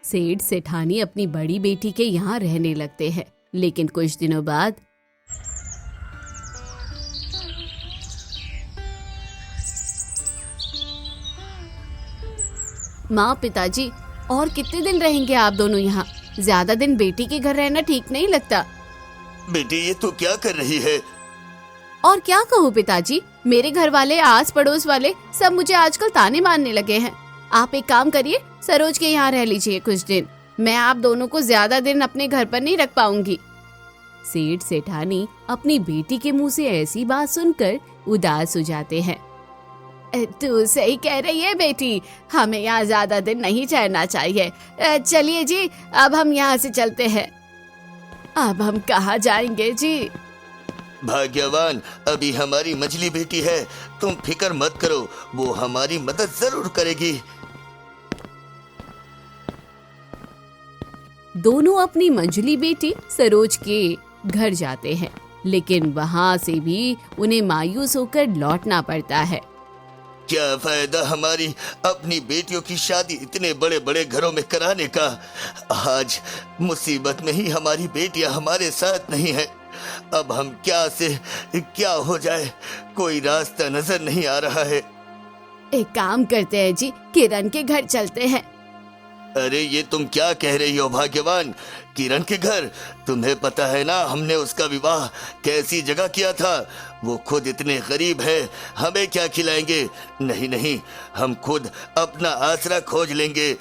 सेठ सेठानी अपनी बड़ी बेटी के यहाँ रहने लगते हैं। लेकिन कुछ दिनों बाद माँ, पिताजी, और कितने दिन रहेंगे आप दोनों यहाँ? ज्यादा दिन बेटी के घर रहना ठीक नहीं लगता। बेटी ये तू क्या कर रही है? और क्या कहूँ पिताजी, मेरे घर वाले, आस पड़ोस वाले सब मुझे आजकल ताने मारने लगे हैं। आप एक काम करिए, सरोज के यहाँ रह लीजिए कुछ दिन। मैं आप दोनों को ज्यादा दिन अपने घर पर नहीं रख पाऊंगी। सेठ सेठानी अपनी बेटी के मुंह से ऐसी बात सुनकर उदास हो जाते हैं। तू सही कह रही है बेटी, हमें यहाँ ज्यादा दिन नहीं ठहरना चाहिए। चलिए जी, अब हम यहाँ से चलते हैं। अब हम कहाँ जाएंगे जी? भाग्यवान, अभी हमारी मछली बेटी है। तुम फिक्र मत करो, वो हमारी मदद जरूर करेगी। दोनों अपनी मंझली बेटी सरोज के घर जाते हैं, लेकिन वहाँ से भी उन्हें मायूस होकर लौटना पड़ता है। क्या फायदा हमारी अपनी बेटियों की शादी इतने बड़े बड़े घरों में कराने का। आज मुसीबत में ही हमारी बेटियां हमारे साथ नहीं है। अब हम क्या से क्या हो जाए, कोई रास्ता नजर नहीं आ रहा है। एक काम करते हैं जी, किरण के घर चलते हैं। अरे ये तुम क्या कह रही हो भाग्यवान? किरण के घर? तुम्हें पता है ना हमने उसका विवाह कैसी जगह किया था। वो खुद इतने गरीब है, हमें क्या खिलाएंगे। नहीं नहीं, हम खुद अपना आसरा खोज लेंगे।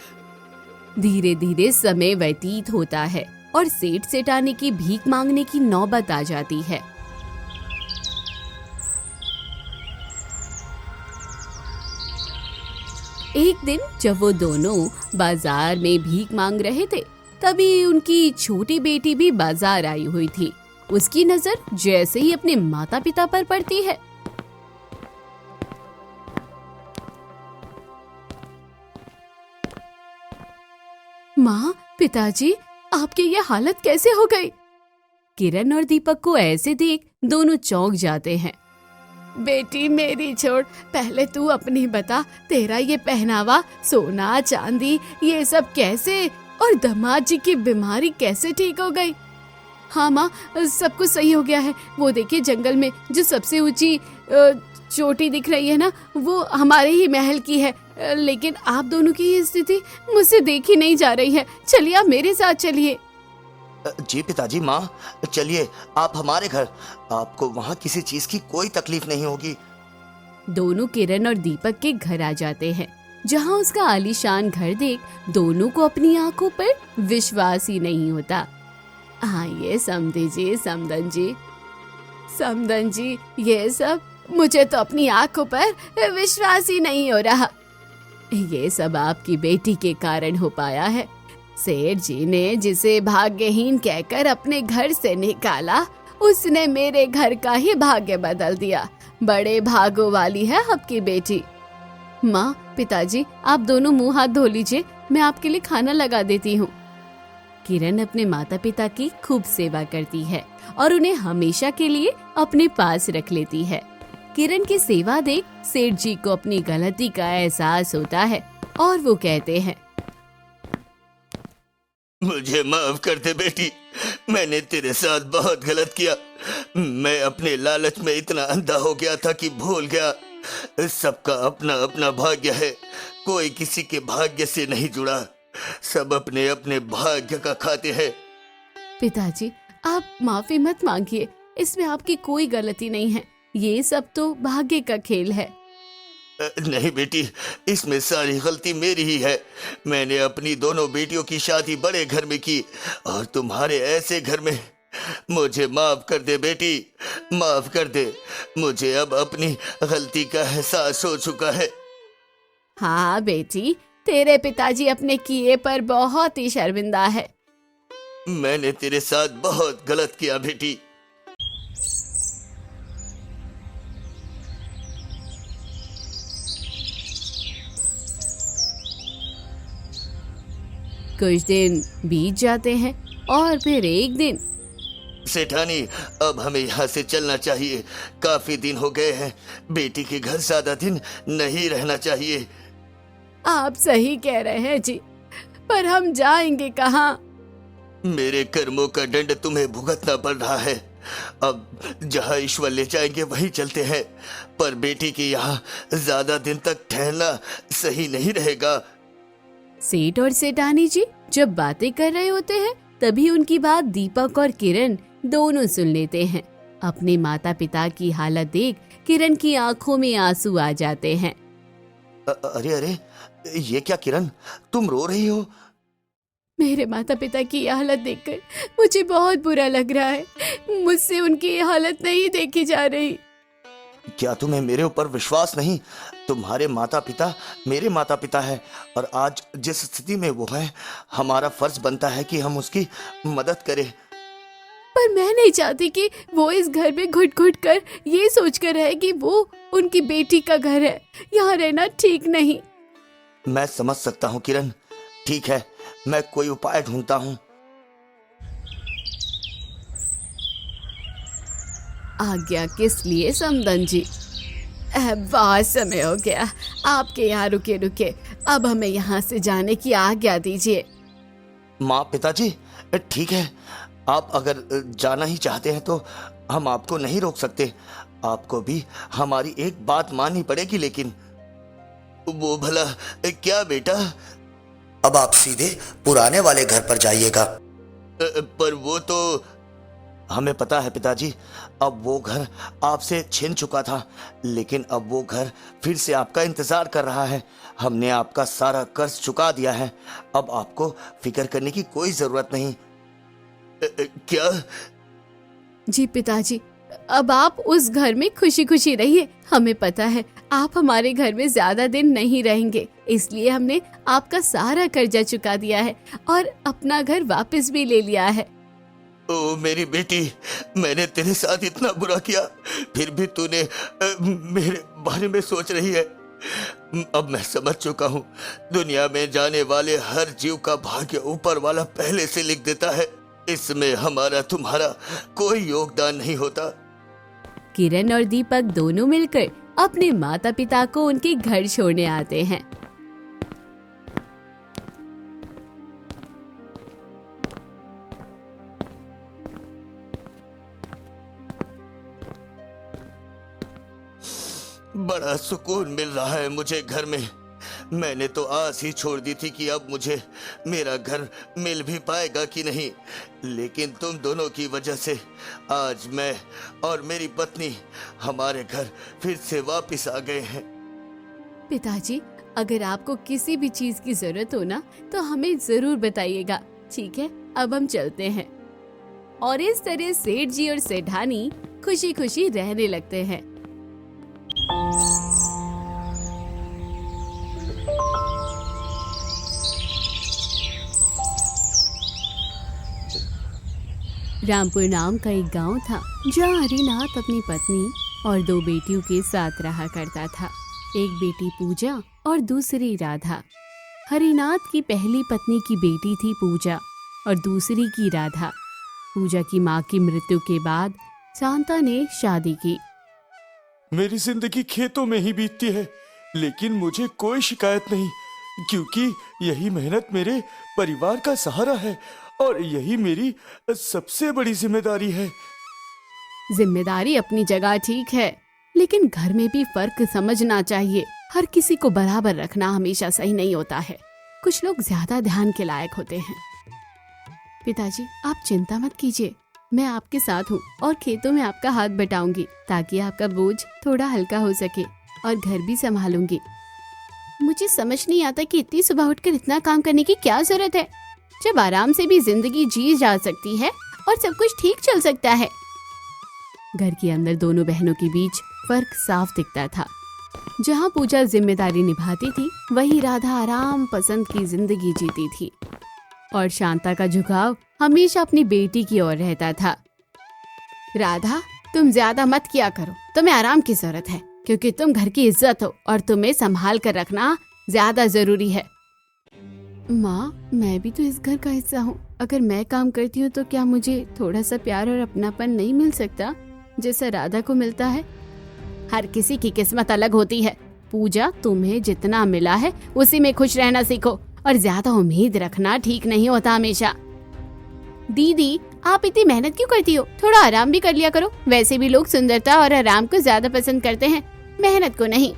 धीरे धीरे समय व्यतीत होता है और सेठ सेठानी की भीख मांगने की नौबत आ जाती है। एक दिन जब वो दोनों बाजार में भीख मांग रहे थे, तभी उनकी छोटी बेटी भी बाजार आई हुई थी। उसकी नजर जैसे ही अपने माता पिता पर पड़ती है, माँ, पिताजी, आपकी ये हालत कैसे हो गई? किरण और दीपक को ऐसे देख दोनों चौंक जाते हैं। बेटी मेरी छोड़, पहले तू अपनी बता, तेरा ये पहनावा, सोना चांदी, ये सब कैसे, और दामाद जी की बीमारी कैसे ठीक हो गई? हाँ माँ, सब कुछ सही हो गया है। वो देखिए जंगल में जो सबसे ऊंची चोटी दिख रही है ना, वो हमारे ही महल की है। लेकिन आप दोनों की ये स्थिति मुझसे देखी नहीं जा रही है। चलिए आप मेरे साथ चलिए। जी पिताजी, माँ, चलिए आप हमारे घर। आपको वहाँ किसी चीज की कोई तकलीफ नहीं होगी। दोनों किरण और दीपक के घर आ जाते हैं। जहाँ उसका आलीशान घर देख दोनों को अपनी आंखों पर विश्वास ही नहीं होता। आइए समधी जी, समदन जी, समदन जी, ये सब मुझे तो अपनी आंखों पर विश्वास ही नहीं हो रहा। ये सब आपकी बेटी के कारण हो पाया है। सेठ जी ने जिसे भाग्यहीन कहकर अपने घर से निकाला, उसने मेरे घर का ही भाग्य बदल दिया। बड़े भागों वाली है आपकी बेटी। माँ, पिताजी, आप दोनों मुंह हाथ धो लीजिए, मैं आपके लिए खाना लगा देती हूँ। किरण अपने माता पिता की खूब सेवा करती है और उन्हें हमेशा के लिए अपने पास रख लेती है। किरण की सेवा देख सेठ जी को अपनी गलती का एहसास होता है और वो कहते हैं, मुझे माफ कर दे बेटी, मैंने तेरे साथ बहुत गलत किया। मैं अपने लालच में इतना अंधा हो गया था कि भूल गया सबका अपना अपना भाग्य है। कोई किसी के भाग्य से नहीं जुड़ा, सब अपने अपने भाग्य का खाते हैं। पिताजी, आप माफी मत मांगिए, इसमें आपकी कोई गलती नहीं है। ये सब तो भाग्य का खेल है। नहीं बेटी, इसमें सारी गलती मेरी ही है। मैंने अपनी दोनों बेटियों की शादी बड़े घर में की और तुम्हारे ऐसे घर में। मुझे माफ कर दे बेटी, माफ कर दे। मुझे अब अपनी गलती का एहसास हो चुका है। हाँ बेटी, तेरे पिताजी अपने किए पर बहुत ही शर्मिंदा है। मैंने तेरे साथ बहुत गलत किया बेटी। कुछ दिन बीत जाते हैं और फिर एक दिन। सेठानी, अब हमें यहाँ से चलना चाहिए। काफी दिन हो गए हैं, बेटी के घर ज्यादा दिन नहीं रहना चाहिए। आप सही कह रहे हैं जी, पर हम जाएंगे कहाँ? मेरे कर्मों का दंड तुम्हें भुगतना पड़ रहा है। अब जहाँ ईश्वर ले जाएंगे वहीं चलते हैं, पर बेटी के यहाँ ज्यादा दिन तक ठहरना सही नहीं रहेगा। सेठ और सेठानी जी जब बातें कर रहे होते हैं, तभी उनकी बात दीपक और किरण दोनों सुन लेते हैं। अपने माता पिता की हालत देख किरण की आंखों में आंसू आ जाते हैं। अरे अरे, ये क्या किरण, तुम रो रही हो? मेरे माता पिता की हालत देखकर मुझे बहुत बुरा लग रहा है। मुझसे उनकी हालत नहीं देखी जा रही। क्या तुम्हें मेरे ऊपर विश्वास नहीं? तुम्हारे माता पिता मेरे माता पिता है और आज जिस स्थिति में वो है, हमारा फर्ज बनता है कि हम उसकी मदद करें। पर मैं नहीं चाहती कि वो इस घर में घुट घुट कर ये सोचकर रहे कि वो उनकी बेटी का घर है। यहाँ रहना ठीक नहीं। मैं समझ सकता हूँ किरण, ठीक है, मैं कोई उपाय ढूंढता हूँ। आज्ञा किस लिए समदन जी? बहुत समय हो गया आपके यहाँ रुके रुके, अब हमें यहाँ से जाने की आज्ञा दीजिए। माँ, पिताजी, ठीक है, आप अगर जाना ही चाहते हैं तो हम आपको नहीं रोक सकते। आपको भी हमारी एक बात माननी पड़ेगी। लेकिन वो भला क्या बेटा? अब आप सीधे पुराने वाले घर पर जाइएगा। पर वो तो हमें पता है पिताजी, अब वो घर आपसे छिन चुका था, लेकिन अब वो घर फिर से आपका इंतजार कर रहा है। हमने आपका सारा कर्ज चुका दिया है, अब आपको फिक्र करने की कोई जरूरत नहीं। क्या? जी पिताजी, अब आप उस घर में खुशी खुशी रहिए। हमें पता है आप हमारे घर में ज्यादा दिन नहीं रहेंगे, इसलिए हमने आपका सारा कर्जा चुका दिया है और अपना घर वापस भी ले लिया है। ओ मेरी बेटी, मैंने तेरे साथ इतना बुरा किया, फिर भी तूने मेरे बारे में सोच रही है। अब मैं समझ चुका हूँ, दुनिया में जाने वाले हर जीव का भाग्य ऊपर वाला पहले से लिख देता है। इसमें हमारा तुम्हारा कोई योगदान नहीं होता। किरण और दीपक दोनों मिलकर अपने माता पिता को उनके घर छोड़ने आते हैं। बड़ा सुकून मिल रहा है मुझे घर में। मैंने तो आस ही छोड़ दी थी कि अब मुझे मेरा घर मिल भी पाएगा कि नहीं, लेकिन तुम दोनों की वजह से आज मैं और मेरी पत्नी हमारे घर फिर से वापस आ गए हैं। पिताजी, अगर आपको किसी भी चीज की जरूरत हो ना तो हमें जरूर बताइएगा, ठीक है? अब हम चलते हैं। और इस तरह सेठ जी और सेठानी खुशी खुशी रहने लगते हैं। रामपुर नाम का एक गांव था जहाँ हरिनाथ अपनी पत्नी और 2 बेटियों के साथ रहा करता था। एक बेटी पूजा और दूसरी राधा। हरिनाथ की पहली पत्नी की बेटी थी पूजा और दूसरी की राधा। पूजा की माँ की मृत्यु के बाद शांता ने शादी की। मेरी जिंदगी खेतों में ही बीतती है, लेकिन मुझे कोई शिकायत नहीं, क्योंकि यही मेहनत मेरे परिवार का सहारा है और यही मेरी सबसे बड़ी जिम्मेदारी है। जिम्मेदारी अपनी जगह ठीक है, लेकिन घर में भी फर्क समझना चाहिए। हर किसी को बराबर रखना हमेशा सही नहीं होता है। कुछ लोग ज्यादा ध्यान के लायक होते हैं। पिताजी, आप चिंता मत कीजिए, मैं आपके साथ हूँ और खेतों में आपका हाथ बटाऊंगी ताकि आपका बोझ थोड़ा हल्का हो सके और घर भी संभालूंगी। मुझे समझ नहीं आता कि इतनी सुबह उठकर इतना काम करने की क्या जरूरत है, जब आराम से भी जिंदगी जी जा सकती है और सब कुछ ठीक चल सकता है। घर के अंदर दोनों बहनों के बीच फर्क साफ दिखता था। जहाँ पूजा जिम्मेदारी निभाती थी, वहीं राधा आराम पसंद की जिंदगी जीती थी और शांता का झुकाव हमेशा अपनी बेटी की ओर रहता था। राधा, तुम ज्यादा मत किया करो, तुम्हें आराम की जरूरत है, क्योंकि तुम घर की इज्जत हो और तुम्हें संभाल कर रखना ज्यादा जरूरी है। माँ, मैं भी तो इस घर का हिस्सा हूँ। अगर मैं काम करती हूँ तो क्या मुझे थोड़ा सा प्यार और अपनापन नहीं मिल सकता जैसा राधा को मिलता है? हर किसी की किस्मत अलग होती है। पूजा, तुम्हें जितना मिला है उसी में खुश रहना सीखो और ज्यादा उम्मीद रखना ठीक नहीं होता हमेशा। दीदी, आप इतनी मेहनत क्यों करती हो? थोड़ा आराम भी कर लिया करो। वैसे भी लोग सुंदरता और आराम को ज्यादा पसंद करते हैं, मेहनत को नहीं।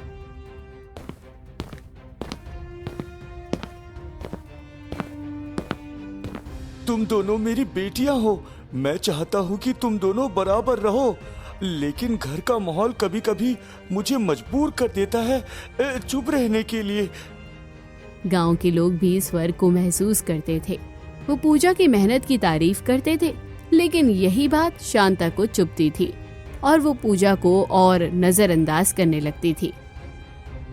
तुम दोनों मेरी बेटियां हो। मैं चाहता हूँ कि तुम दोनों बराबर रहो, लेकिन घर का माहौल कभी कभी मुझे मजबूर कर देता है चुप रहने के लिए। गांव के लोग भी इस फर्क को महसूस करते थे। वो पूजा की मेहनत की तारीफ करते थे, लेकिन यही बात शांता को चुभती थी और वो पूजा को और नजरअंदाज करने लगती थी।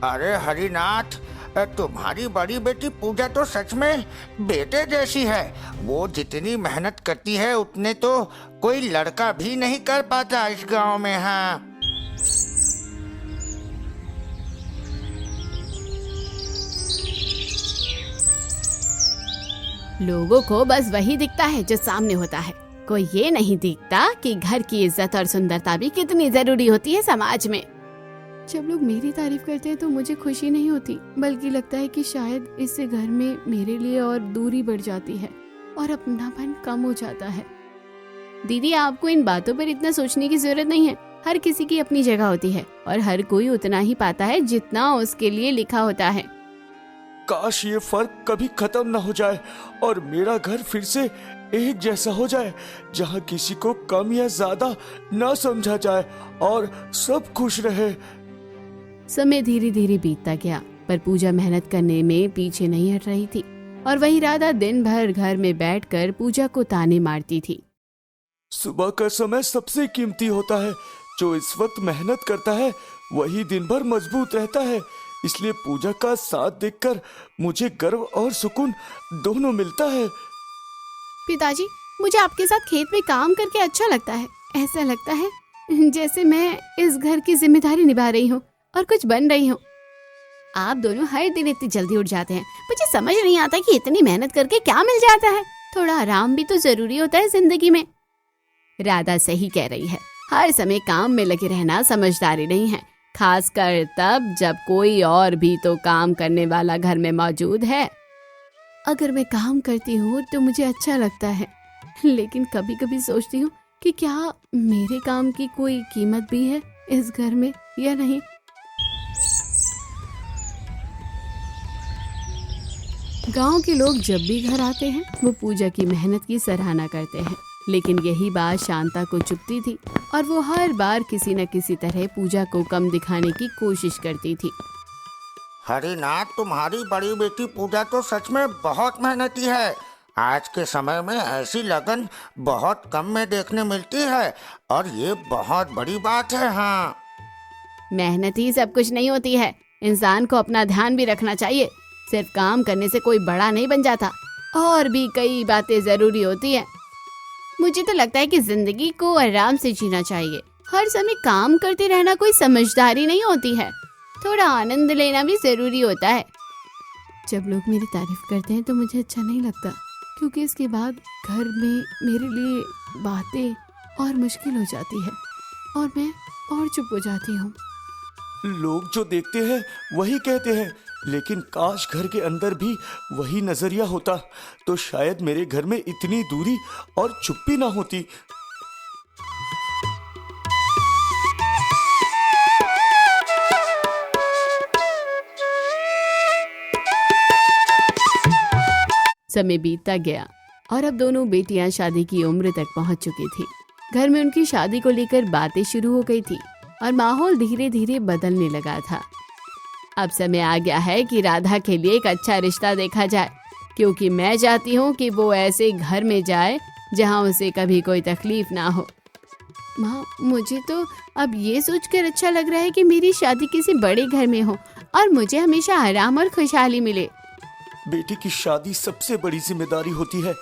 अरे हरिनाथ, तुम्हारी बड़ी बेटी पूजा तो सच में बेटे जैसी है। वो जितनी मेहनत करती है उतने तो कोई लड़का भी नहीं कर पाता इस गांव में। हाँ, लोगों को बस वही दिखता है जो सामने होता है। कोई ये नहीं दिखता कि घर की इज्जत और सुंदरता भी कितनी जरूरी होती है समाज में। जब लोग मेरी तारीफ करते हैं तो मुझे खुशी नहीं होती, बल्कि लगता है कि शायद इससे घर में मेरे लिए और दूरी बढ़ जाती है और अपनापन कम हो जाता है। दीदी, आपको इन बातों पर इतना सोचने की जरूरत नहीं है। हर किसी की अपनी जगह होती है और हर कोई उतना ही पाता है जितना उसके लिए लिखा होता है। काश ये फर्क कभी खत्म ना हो जाए और मेरा घर फिर से एक जैसा हो जाए, जहाँ किसी को कम या ज्यादा ना समझा जाए और सब खुश रहे। समय धीरे धीरे बीतता गया, पर पूजा मेहनत करने में पीछे नहीं हट रही थी और वही राधा दिन भर घर में बैठकर पूजा को ताने मारती थी। सुबह का समय सबसे कीमती होता है। जो इस वक्त मेहनत करता है वही दिन भर मजबूत रहता है। इसलिए पूजा का साथ देखकर मुझे गर्व और सुकून दोनों मिलता है। पिताजी, मुझे आपके साथ खेत में काम करके अच्छा लगता है। ऐसा लगता है जैसे मैं इस घर की जिम्मेदारी निभा रही हूँ और कुछ बन रही हूँ। आप दोनों हर दिन इतनी जल्दी उठ जाते हैं, मुझे समझ नहीं आता कि इतनी मेहनत करके क्या मिल जाता है। थोड़ा आराम भी तो जरूरी होता है जिंदगी में। राधा सही कह रही है, हर समय काम में लगे रहना समझदारी नहीं है, खासकर तब जब कोई और भी तो काम करने वाला घर में मौजूद है। अगर मैं काम करती हूँ तो मुझे अच्छा लगता है, लेकिन कभी कभी सोचती हूँ कि क्या मेरे काम की कोई कीमत भी है इस घर में या नहीं। गांव के लोग जब भी घर आते हैं वो पूजा की मेहनत की सराहना करते हैं, लेकिन यही बात शांता को चुभती थी और वो हर बार किसी न किसी तरह पूजा को कम दिखाने की कोशिश करती थी। हरिनाथ, तुम्हारी बड़ी बेटी पूजा तो सच में बहुत मेहनती है। आज के समय में ऐसी लगन बहुत कम में देखने मिलती है और ये बहुत बड़ी बात है। हाँ, मेहनत ही सब कुछ नहीं होती है, इंसान को अपना ध्यान भी रखना चाहिए। सिर्फ काम करने से कोई बड़ा नहीं बन जाता, और भी कई बातें जरूरी होती है। मुझे तो लगता है कि जिंदगी को आराम से जीना चाहिए। हर समय काम करते रहना कोई समझदारी नहीं होती है। थोड़ा आनंद लेना भी जरूरी होता है। जब लोग मेरी तारीफ करते हैं तो मुझे अच्छा नहीं लगता, क्योंकि इसके बाद घर में मेरे लिए बातें और मुश्किल हो जाती है और मैं और चुप हो जाती हूँ। लोग जो देखते हैं वही कहते हैं, लेकिन काश घर के अंदर भी वही नजरिया होता तो शायद मेरे घर में इतनी दूरी और चुप्पी ना होती। समय बीतता गया और अब दोनों बेटियां शादी की उम्र तक पहुंच चुकी थी। घर में उनकी शादी को लेकर बातें शुरू हो गई थी और माहौल धीरे धीरे बदलने लगा था। अब समय आ गया है कि राधा के लिए एक अच्छा रिश्ता देखा जाए, क्योंकि मैं चाहती हूँ कि वो ऐसे घर में जाए जहाँ उसे कभी कोई तकलीफ ना हो। माँ, मुझे तो अब ये सोचकर अच्छा लग रहा है कि मेरी शादी किसी बड़े घर में हो और मुझे हमेशा आराम और खुशहाली मिले। बेटी की शादी सबसे बड़ी जिम्मेदारी होती है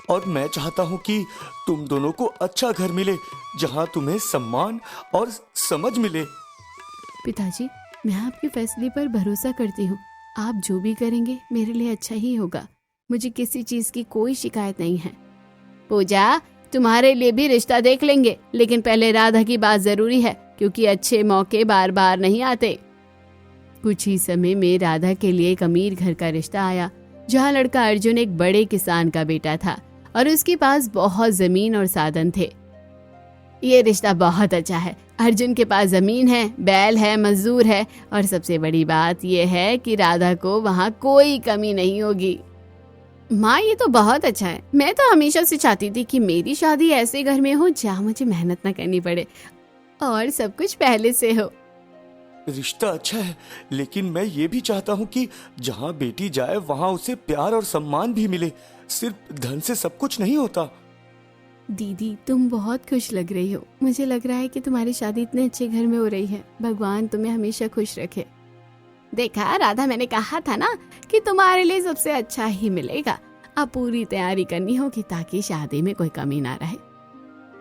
और मैं चाहता हूँ कि तुम दोनों को अच्छा घर मिले जहाँ तुम्हें सम्मान और समझ मिले। पिताजी, मैं आपके फैसले पर भरोसा करती हूँ। आप जो भी करेंगे मेरे लिए अच्छा ही होगा। मुझे किसी चीज की कोई शिकायत नहीं है। पूजा, तुम्हारे लिए भी रिश्ता देख लेंगे, लेकिन पहले राधा की बात जरूरी है, क्योंकि अच्छे मौके बार बार नहीं आते। कुछ ही समय में राधा के लिए एक अमीर घर का रिश्ता आया, जहाँ लड़का अर्जुन एक बड़े किसान का बेटा था और उसके पास बहुत जमीन और साधन थे। ये रिश्ता बहुत अच्छा है। अर्जुन के पास जमीन है, बैल है, मजदूर है और सबसे बड़ी बात यह है कि राधा को वहाँ कोई कमी नहीं होगी। माँ, ये तो बहुत अच्छा है। मैं तो हमेशा से चाहती थी कि मेरी शादी ऐसे घर में हो जहाँ मुझे मेहनत न करनी पड़े और सब कुछ पहले से हो। रिश्ता अच्छा है, लेकिन मैं ये भी चाहता हूँ कि जहाँ बेटी जाए वहाँ उसे प्यार और सम्मान भी मिले। सिर्फ धन से सब कुछ नहीं होता। दीदी, तुम बहुत खुश लग रही हो। मुझे लग रहा है कि तुम्हारी शादी इतने अच्छे घर में हो रही है। भगवान तुम्हें हमेशा खुश रखे। देखा राधा, मैंने कहा था ना कि तुम्हारे लिए सबसे अच्छा ही मिलेगा। अब पूरी तैयारी करनी होगी ताकि शादी में कोई कमी ना रहे।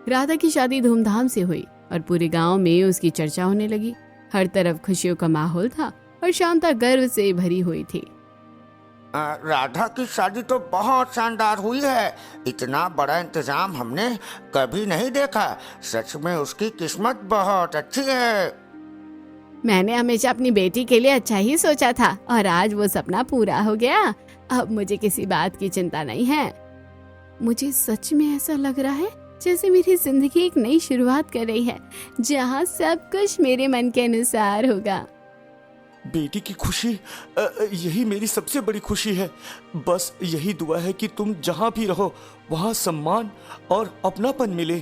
राधा की शादी धूमधाम से हुई और पूरे गांव में उसकी चर्चा होने लगी। हर तरफ खुशियों का माहौल था और शांता गर्व से भरी हुई थी। राधा की शादी तो बहुत शानदार हुई है। इतना बड़ा इंतजाम हमने कभी नहीं देखा। सच में उसकी किस्मत बहुत अच्छी है। मैंने हमेशा अपनी बेटी के लिए अच्छा ही सोचा था और आज वो सपना पूरा हो गया। अब मुझे किसी बात की चिंता नहीं है। मुझे सच में ऐसा लग रहा है जैसे मेरी जिंदगी एक नई शुरुआत कर रही है, जहाँ सब कुछ मेरे मन के अनुसार होगा। बेटी की खुशी यही मेरी सबसे बड़ी खुशी है। बस यही दुआ है कि तुम जहाँ भी रहो वहाँ सम्मान और अपनापन मिले।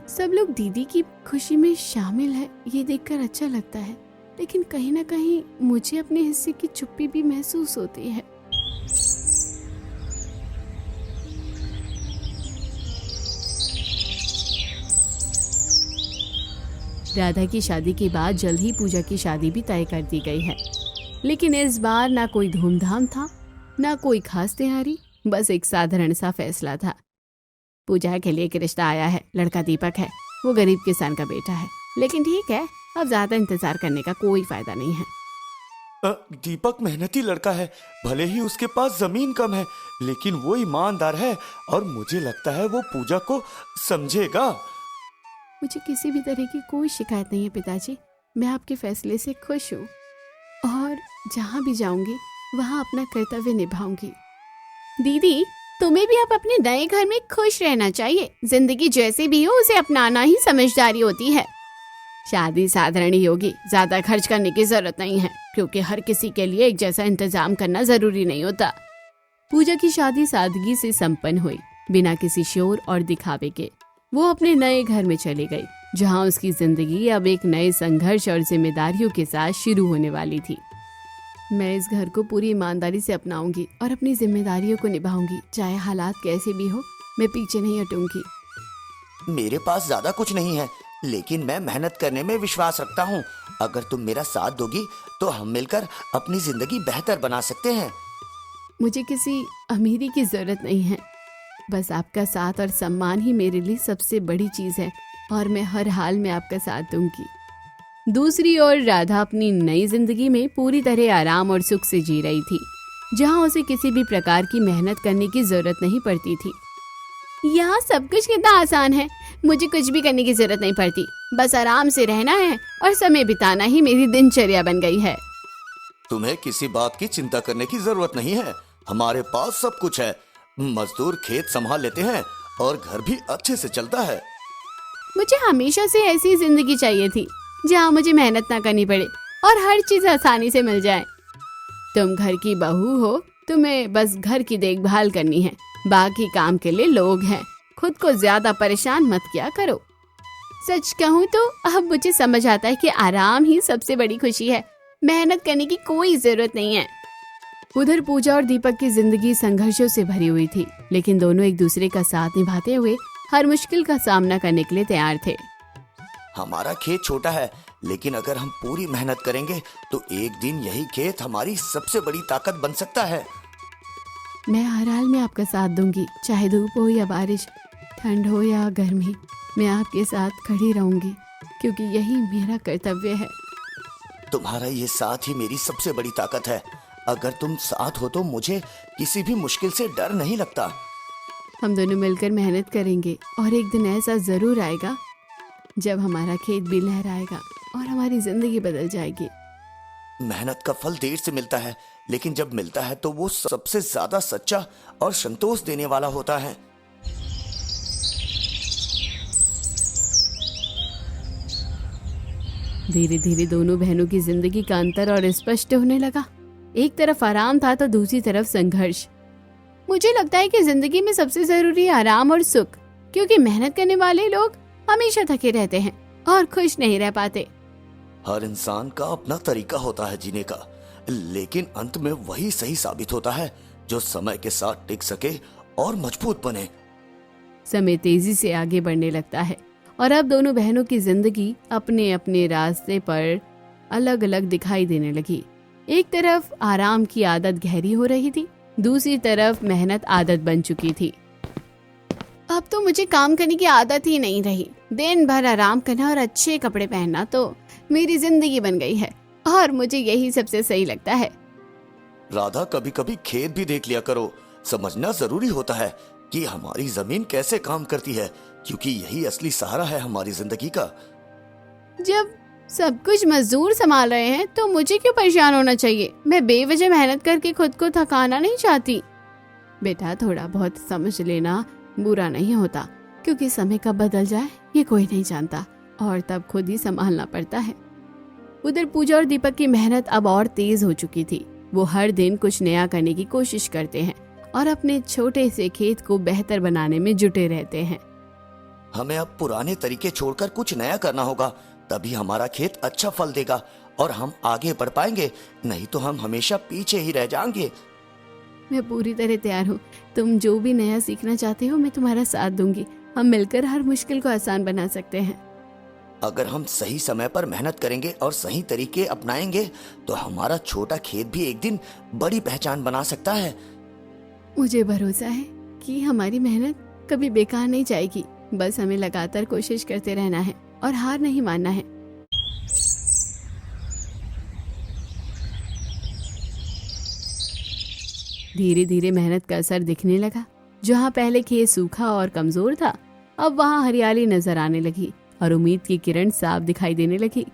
सब लोग दीदी की खुशी में शामिल है, ये देखकर अच्छा लगता है, लेकिन कहीं ना कहीं मुझे अपने हिस्से की चुप्पी भी महसूस होती है। राधा की शादी के बाद जल्द ही पूजा की शादी भी तय कर दी गई है, लेकिन इस बार ना कोई धूमधाम था, ना कोई खास तैयारी, बस एक साधारण सा फैसला था। पूजा के लिए एक रिश्ता आया है। लड़का दीपक है, वो गरीब किसान का बेटा है, लेकिन ठीक है, अब ज्यादा इंतजार करने का कोई फायदा नहीं है। दीपक मेहनती लड़का है, भले ही उसके पास जमीन कम है, लेकिन वो ईमानदार है और मुझे लगता है वो पूजा को समझेगा। मुझे किसी भी तरह की कोई शिकायत नहीं है पिताजी। मैं आपके फैसले से खुश हूँ और जहाँ भी जाऊंगी वहाँ अपना कर्तव्य निभाऊंगी। दीदी, तुम्हें भी अब अपने नए घर में खुश रहना चाहिए। जिंदगी जैसी भी हो उसे अपनाना ही समझदारी होती है। शादी साधारण ही होगी, ज्यादा खर्च करने की जरूरत नहीं है, क्योंकि हर किसी के लिए एक जैसा इंतजाम करना जरूरी नहीं होता। पूजा की शादी सादगी से संपन्न हुई, बिना किसी शोर और दिखावे के। वो अपने नए घर में चली गई, जहाँ उसकी जिंदगी अब एक नए संघर्ष और जिम्मेदारियों के साथ शुरू होने वाली थी। मैं इस घर को पूरी ईमानदारी से अपनाऊंगी और अपनी जिम्मेदारियों को निभाऊंगी। चाहे हालात कैसे भी हो, मैं पीछे नहीं हटूंगी। मेरे पास ज्यादा कुछ नहीं है, लेकिन मैं मेहनत करने में विश्वास रखता हूँ। अगर तुम मेरा साथ दोगी तो हम मिलकर अपनी जिंदगी बेहतर बना सकते हैं। मुझे किसी अमीरी की जरूरत नहीं है, बस आपका साथ और सम्मान ही मेरे लिए सबसे बड़ी चीज है और मैं हर हाल में आपका साथ दूंगी। दूसरी ओर राधा अपनी नई जिंदगी में पूरी तरह आराम और सुख से जी रही थी, जहाँ उसे किसी भी प्रकार की मेहनत करने की जरूरत नहीं पड़ती थी। यहाँ सब कुछ कितना आसान है, मुझे कुछ भी करने की जरूरत नहीं पड़ती, बस आराम से रहना है और समय बिताना ही मेरी दिनचर्या बन गई है। तुम्हें किसी बात की चिंता करने की जरूरत नहीं है, हमारे पास सब कुछ है। मजदूर खेत संभाल लेते हैं और घर भी अच्छे से चलता है। मुझे हमेशा से ऐसी जिंदगी चाहिए थी, जहाँ मुझे मेहनत ना करनी पड़े और हर चीज आसानी से मिल जाए। तुम घर की बहू हो, तुम्हें बस घर की देखभाल करनी है, बाकी काम के लिए लोग हैं। खुद को ज्यादा परेशान मत किया करो। सच कहूँ तो अब मुझे समझ आता है कि आराम ही सबसे बड़ी खुशी है, मेहनत करने की कोई जरूरत नहीं है। उधर पूजा और दीपक की जिंदगी संघर्षों से भरी हुई थी, लेकिन दोनों एक दूसरे का साथ निभाते हुए हर मुश्किल का सामना करने के लिए तैयार थे। हमारा खेत छोटा है, लेकिन अगर हम पूरी मेहनत करेंगे तो एक दिन यही खेत हमारी सबसे बड़ी ताकत बन सकता है। मैं हर हाल में आपका साथ दूंगी, चाहे धूप हो या बारिश, ठंड हो या गर्मी, मैं आपके साथ खड़ी रहूंगी, क्योंकि यही मेरा कर्तव्य है। तुम्हारा ये साथ ही मेरी सबसे बड़ी ताकत है। अगर तुम साथ हो तो मुझे किसी भी मुश्किल से डर नहीं लगता। हम दोनों मिलकर मेहनत करेंगे और एक दिन ऐसा जरूर आएगा जब हमारा खेत भी लहराएगा और हमारी जिंदगी बदल जाएगी। मेहनत का फल देर से मिलता है, लेकिन जब मिलता है तो वो सबसे ज्यादा सच्चा और संतोष देने वाला होता है। धीरे धीरे दोनों बहनों की जिंदगी का अंतर और स्पष्ट होने लगा। एक तरफ आराम था तो दूसरी तरफ संघर्ष। मुझे लगता है कि जिंदगी में सबसे जरूरी है आराम और सुख, क्योंकि मेहनत करने वाले लोग हमेशा थके रहते हैं और खुश नहीं रह पाते। हर इंसान का अपना तरीका होता है जीने का, लेकिन अंत में वही सही साबित होता है जो समय के साथ टिक सके और मजबूत बने। समय तेजी से आगे बढ़ने लगता है और अब दोनों बहनों की जिंदगी अपने अपने रास्ते पर अलग अलग दिखाई देने लगी। एक तरफ आराम की आदत गहरी हो रही थी, दूसरी तरफ मेहनत आदत बन चुकी थी। अब तो मुझे काम करने की आदत ही नहीं रही। दिन भर आराम करना और अच्छे कपड़े पहनना तो मेरी जिंदगी बन गई है और मुझे यही सबसे सही लगता है। राधा, कभी कभी खेत भी देख लिया करो। समझना जरूरी होता है कि हमारी जमीन कैसे काम करती है, क्योंकि यही असली सहारा है हमारी जिंदगी का। जब सब कुछ मजदूर संभाल रहे हैं तो मुझे क्यों परेशान होना चाहिए? मैं बेवजह मेहनत करके खुद को थकाना नहीं चाहती। बेटा, थोड़ा बहुत समझ लेना बुरा नहीं होता, क्योंकि समय कब बदल जाए ये कोई नहीं जानता और तब खुद ही संभालना पड़ता है। उधर पूजा और दीपक की मेहनत अब और तेज हो चुकी थी। वो हर दिन कुछ नया करने की कोशिश करते हैं और अपने छोटे से खेत को बेहतर बनाने में जुटे रहते हैं। हमें अब पुराने तरीके छोड़कर कुछ नया करना होगा, तभी हमारा खेत अच्छा फल देगा और हम आगे बढ़ पाएंगे, नहीं तो हम हमेशा पीछे ही रह जाएंगे। मैं पूरी तरह तैयार हूँ। तुम जो भी नया सीखना चाहते हो मैं तुम्हारा साथ दूंगी। हम मिलकर हर मुश्किल को आसान बना सकते हैं। अगर हम सही समय पर मेहनत करेंगे और सही तरीके अपनाएंगे तो हमारा छोटा खेत भी एक दिन बड़ी पहचान बना सकता है। मुझे भरोसा है कि हमारी मेहनत कभी बेकार नहीं जाएगी। बस हमें लगातार कोशिश करते रहना है और हार नहीं मानना है। धीरे धीरे मेहनत का असर दिखने लगा। जहाँ पहले खेत सूखा और कमजोर था, अब वहाँ हरियाली नजर आने लगी और उम्मीद की किरण साफ दिखाई देने लगी।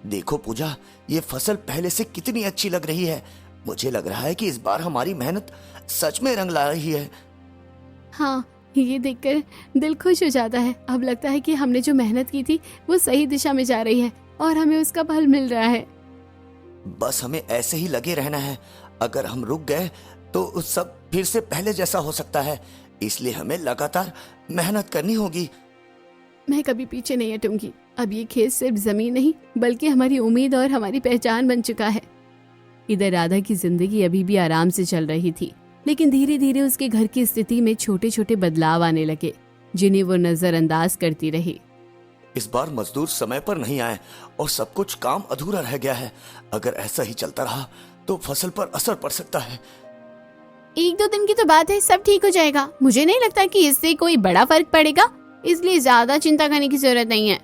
देखो पूजा, ये फसल पहले से कितनी अच्छी लग रही है। मुझे लग रहा है कि इस बार हमारी मेहनत सच में रंग ला रही है। हाँ, ये देखकर दिल खुश हो जाता है। अब लगता है कि हमने जो मेहनत की थी वो सही दिशा में जा रही है और हमें उसका फल मिल रहा है। बस हमें ऐसे ही लगे रहना है। अगर हम रुक गए तो सब फिर से पहले जैसा हो सकता है, इसलिए हमें लगातार मेहनत करनी होगी। मैं कभी पीछे नहीं हटूंगी। अब ये खेत सिर्फ जमीन नहीं बल्कि हमारी उम्मीद और हमारी पहचान बन चुका है। इधर राधा की जिंदगी अभी भी आराम से चल रही थी, लेकिन धीरे धीरे उसके घर की स्थिति में छोटे छोटे बदलाव आने लगे, जिन्हें वो नजरअंदाज करती रही। इस बार मजदूर समय पर नहीं आए और सब कुछ काम अधूरा रह गया है। अगर ऐसा ही चलता रहा तो फसल पर असर पड़ सकता है। 1-2 दिन की तो बात है, सब ठीक हो जाएगा। मुझे नहीं लगता कि इससे कोई बड़ा फर्क पड़ेगा, इसलिए ज्यादा चिंता करने की जरूरत नहीं है।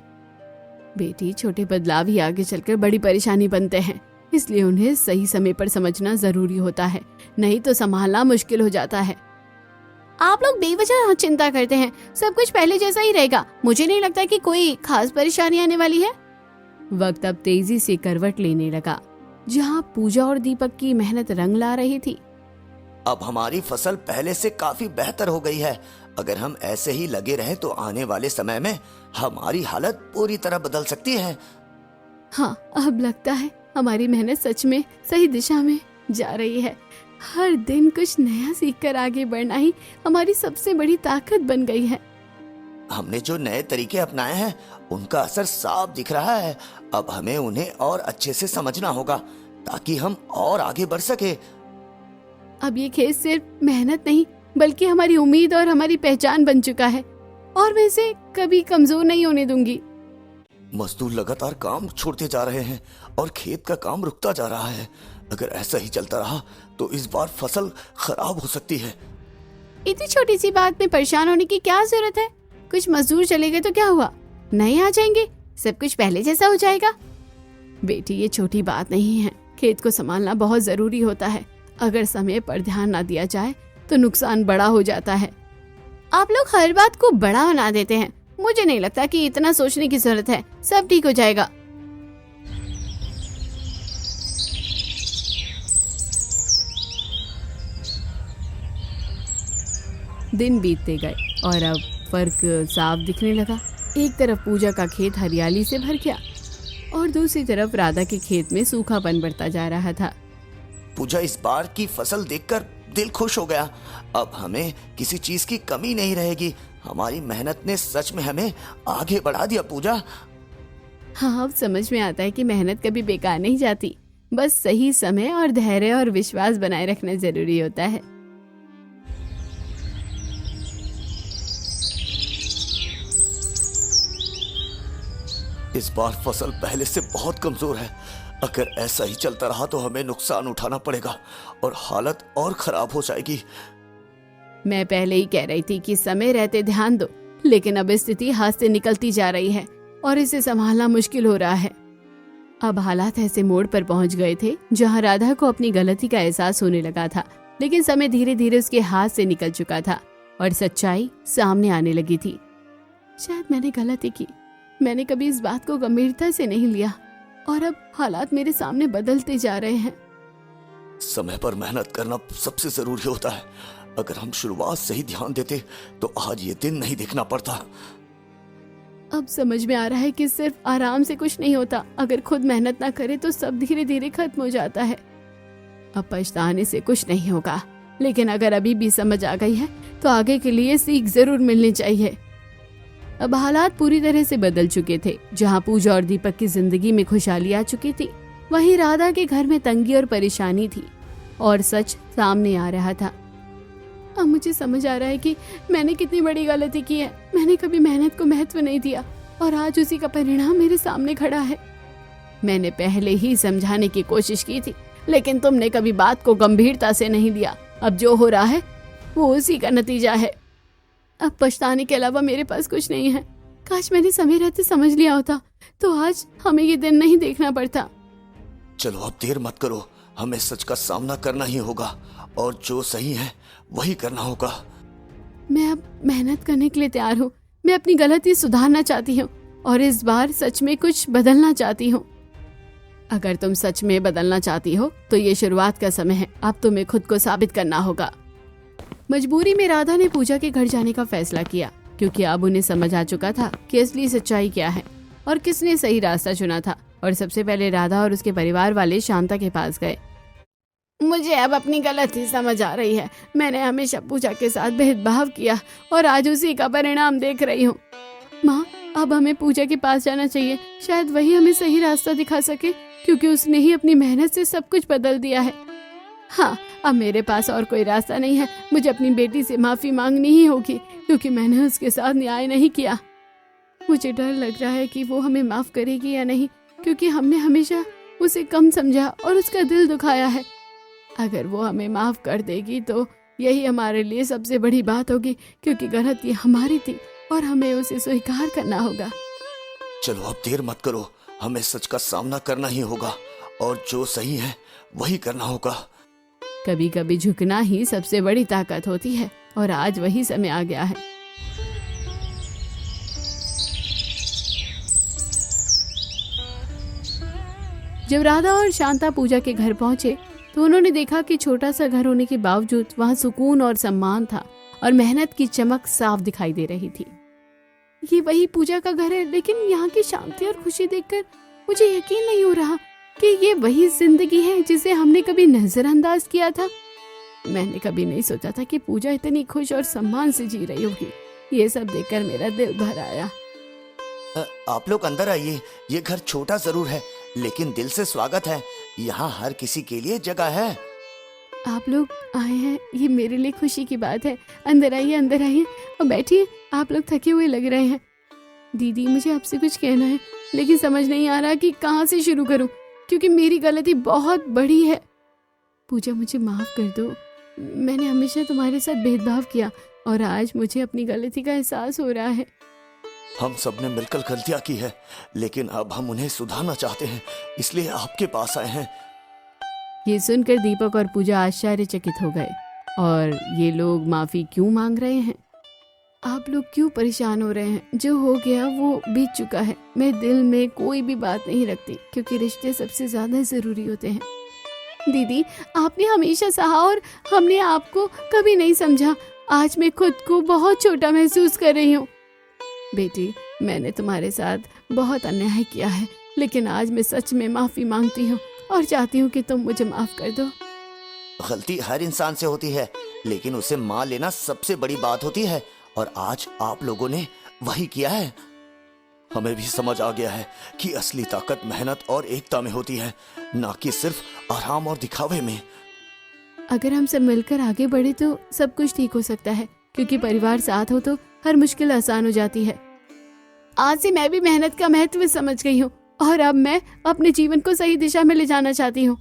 बेटी, छोटे बदलाव ही आगे चलकर बड़ी परेशानी बनते हैं, इसलिए उन्हें सही समय पर समझना जरूरी होता है, नहीं तो संभालना मुश्किल हो जाता है। आप लोग बेवजह चिंता करते हैं, सब कुछ पहले जैसा ही रहेगा। मुझे नहीं लगता कि कोई खास परेशानी आने वाली है। वक्त अब तेजी से करवट लेने लगा, जहाँ पूजा और दीपक की मेहनत रंग ला रही थी। अब हमारी फसल पहले से काफी बेहतर हो गई है। अगर हम ऐसे ही लगे रहें तो आने वाले समय में हमारी हालत पूरी तरह बदल सकती है। हाँ, अब लगता है हमारी मेहनत सच में सही दिशा में जा रही है। हर दिन कुछ नया सीखकर आगे बढ़ना ही हमारी सबसे बड़ी ताकत बन गई है। हमने जो नए तरीके अपनाए हैं उनका असर साफ दिख रहा है। अब हमें उन्हें और अच्छे से समझना होगा ताकि हम और आगे बढ़ सके। अब ये खेत सिर्फ मेहनत नहीं बल्कि हमारी उम्मीद और हमारी पहचान बन चुका है, और मैं इसे कभी कमजोर नहीं होने दूंगी। मजदूर लगातार काम छोड़ते जा रहे हैं और खेत का काम रुकता जा रहा है। अगर ऐसा ही चलता रहा तो इस बार फसल खराब हो सकती है। इतनी छोटी सी बात में परेशान होने की क्या जरूरत है? कुछ मजदूर चले गए तो क्या हुआ, नहीं आ जाएंगे, सब कुछ पहले जैसा हो जाएगा। बेटी, ये छोटी बात नहीं है, खेत को संभालना बहुत जरूरी होता है। अगर समय पर ध्यान ना दिया जाए तो नुकसान बड़ा हो जाता है। आप लोग हर बात को बड़ा बना देते हैं, मुझे नहीं लगता कि इतना सोचने की जरूरत है, सब ठीक हो जाएगा। दिन बीतते गए और अब फर्क साफ दिखने लगा। एक तरफ पूजा का खेत हरियाली से भर गया और दूसरी तरफ राधा के खेत में सूखापन बढ़ता जा रहा था। पूजा, इस बार की फसल देखकर दिल खुश हो गया। अब हमें किसी चीज की कमी नहीं रहेगी। हमारी मेहनत ने सच में हमें आगे बढ़ा दिया पूजा। हाँ, अब समझ में आता है कि मेहनत कभी बेकार नहीं जाती, बस सही समय और धैर्य और विश्वास बनाए रखना जरूरी होता है। इस बार फसल पहले से बहुत कमजोर है। अगर ऐसा ही चलता रहा तो हमें नुकसान उठाना पड़ेगा और हालत और खराब हो जाएगी। मैं पहले ही कह रही थी कि समय रहते ध्यान दो, लेकिन अब स्थिति हाथ से निकलती जा रही है और इसे संभालना मुश्किल हो रहा है। अब हालात ऐसे मोड़ पर पहुंच गए थे जहां राधा को अपनी गलती का एहसास होने लगा था, लेकिन समय धीरे धीरे उसके हाथ से निकल चुका था और सच्चाई सामने आने लगी थी। शायद मैंने गलती की, मैंने कभी इस बात को गंभीरता से नहीं लिया और अब हालात मेरे सामने बदलते जा रहे हैं। समय पर मेहनत करना सबसे जरूरी होता है। अगर हम शुरुआत से ही ध्यान देते तो आज ये दिन नहीं देखना पड़ता। अब समझ में आ रहा है कि सिर्फ आराम से कुछ नहीं होता, अगर खुद मेहनत ना करे तो सब धीरे धीरे खत्म हो जाता है। अब पछताने से कुछ नहीं होगा, लेकिन अगर अभी भी समझ आ गई है तो आगे के लिए सीख जरूर मिलनी चाहिए। अब हालात पूरी तरह से बदल चुके थे। जहां पूजा और दीपक की जिंदगी में खुशहाली आ चुकी थी, वहीं राधा के घर में तंगी और परेशानी थी और सच सामने आ रहा था। अब मुझे समझ आ रहा है कि मैंने कितनी बड़ी गलती की है। मैंने कभी मेहनत को महत्व नहीं दिया और आज उसी का परिणाम मेरे सामने खड़ा है। मैंने पहले ही समझाने की कोशिश की थी, लेकिन तुमने कभी बात को गंभीरता से नहीं लिया। अब जो हो रहा है वो उसी का नतीजा है। अब पछताने के अलावा मेरे पास कुछ नहीं है। काश मैंने समय रहते समझ लिया होता तो आज हमें ये दिन नहीं देखना पड़ता। चलो अब देर मत करो, हमें सच का सामना करना ही होगा और जो सही है वही करना होगा। मैं अब मेहनत करने के लिए तैयार हूँ। मैं अपनी गलती सुधारना चाहती हूँ और इस बार सच में कुछ बदलना चाहती हूँ। अगर तुम सच में बदलना चाहती हो तो ये शुरुआत का समय है। अब तुम्हें खुद को साबित करना होगा। मजबूरी में राधा ने पूजा के घर जाने का फैसला किया, क्योंकि अब उन्हें समझ आ चुका था कि असली सच्चाई क्या है और किसने सही रास्ता चुना था। और सबसे पहले राधा और उसके परिवार वाले शांता के पास गए। मुझे अब अपनी गलती समझ आ रही है। मैंने हमेशा पूजा के साथ भेदभाव किया और आज उसी का परिणाम देख रही हूँ। माँ, अब हमें पूजा के पास जाना चाहिए, शायद वही हमें सही रास्ता दिखा सके। क्योंकि उसने ही अपनी मेहनत से सब कुछ बदल दिया है। हाँ, अब मेरे पास और कोई रास्ता नहीं है। मुझे अपनी बेटी से माफी मांगनी ही होगी, क्योंकि मैंने उसके साथ न्याय नहीं किया। मुझे डर लग रहा है कि वो हमें माफ करेगी या नहीं, क्योंकि हमने हमेशा उसे कम समझा और उसका दिल दुखाया है। अगर वो हमें माफ कर देगी तो यही हमारे लिए सबसे बड़ी बात होगी, क्योंकि गलती हमारी थी और हमें उसे स्वीकार करना होगा। चलो अब देर मत करो, हमें सच का सामना करना ही होगा और जो सही है वही करना होगा। कभी कभी झुकना ही सबसे बड़ी ताकत होती है और आज वही समय आ गया है। जब राधा और शांता पूजा के घर पहुंचे तो उन्होंने देखा कि छोटा सा घर होने के बावजूद वहां सुकून और सम्मान था और मेहनत की चमक साफ दिखाई दे रही थी। ये वही पूजा का घर है, लेकिन यहाँ की शांति और खुशी देखकर मुझे यकीन नहीं हो रहा कि ये वही जिंदगी है जिसे हमने कभी नजरअंदाज किया था। मैंने कभी नहीं सोचा था कि पूजा इतनी खुश और सम्मान से जी रही होगी। ये सब देखकर मेरा दिल भर आया। आप लोग अंदर आइए। ये घर छोटा जरूर है, लेकिन दिल से स्वागत है। यहाँ हर किसी के लिए जगह है। आप लोग आए हैं, ये मेरे लिए खुशी की बात है। अंदर आइए और बैठिए। आप लोग थके हुए लग रहे हैं। दीदी, मुझे आपसे कुछ कहना है, लेकिन समझ नहीं आ रहा कि कहाँ से शुरू करूँ, क्योंकि मेरी गलती बहुत बड़ी है। पूजा, मुझे माफ कर दो। मैंने हमेशा तुम्हारे साथ भेदभाव किया और आज मुझे अपनी गलती का एहसास हो रहा है। हम सब ने मिलकर गलतियां की है, लेकिन अब हम उन्हें सुधारना चाहते हैं, इसलिए आपके पास आए हैं। ये सुनकर दीपक और पूजा आश्चर्यचकित हो गए। और ये लोग माफी क्यों मांग रहे हैं? आप लोग क्यों परेशान हो रहे हैं? जो हो गया वो बीत चुका है। मैं दिल में कोई भी बात नहीं रखती, क्योंकि रिश्ते सबसे ज्यादा जरूरी होते हैं। दीदी, आपने हमेशा सहा और हमने आपको कभी नहीं समझा। आज मैं खुद को बहुत छोटा महसूस कर रही हूँ। बेटी, मैंने तुम्हारे साथ बहुत अन्याय किया है, लेकिन आज मैं सच में माफी मांगती हूँ और चाहती हूँ कि तुम मुझे माफ कर दो। गलती हर इंसान से होती है, लेकिन उसे मान लेना सबसे बड़ी बात होती है, और आज आप लोगों ने वही किया है। हमें भी समझ आ गया है कि असली ताकत मेहनत और एकता में होती है, ना कि सिर्फ आराम और दिखावे में। अगर हम सब मिलकर आगे बढ़े तो सब कुछ ठीक हो सकता है, क्योंकि परिवार साथ हो तो हर मुश्किल आसान हो जाती है। आज से मैं भी मेहनत का महत्व समझ गई हूँ और अब मैं अपने जीवन को सही दिशा में ले जाना चाहती हूँ।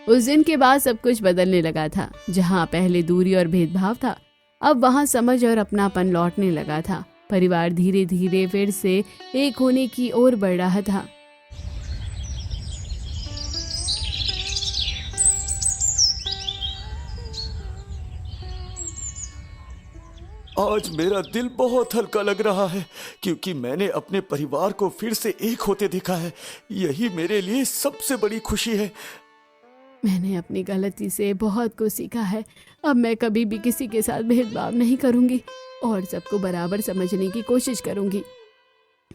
उस दिन के बाद सब कुछ बदलने लगा था। जहाँ पहले दूरी और भेदभाव था, अब वहाँ समझ और अपनापन लौटने लगा था। परिवार धीरे धीरे फिर से एक होने की ओर बढ़ रहा था। आज मेरा दिल बहुत हल्का लग रहा है, क्योंकि मैंने अपने परिवार को फिर से एक होते देखा है। यही मेरे लिए सबसे बड़ी खुशी है। मैंने अपनी गलती से बहुत कुछ सीखा है। अब मैं कभी भी किसी के साथ भेदभाव नहीं करूंगी और सबको बराबर समझने की कोशिश करूंगी।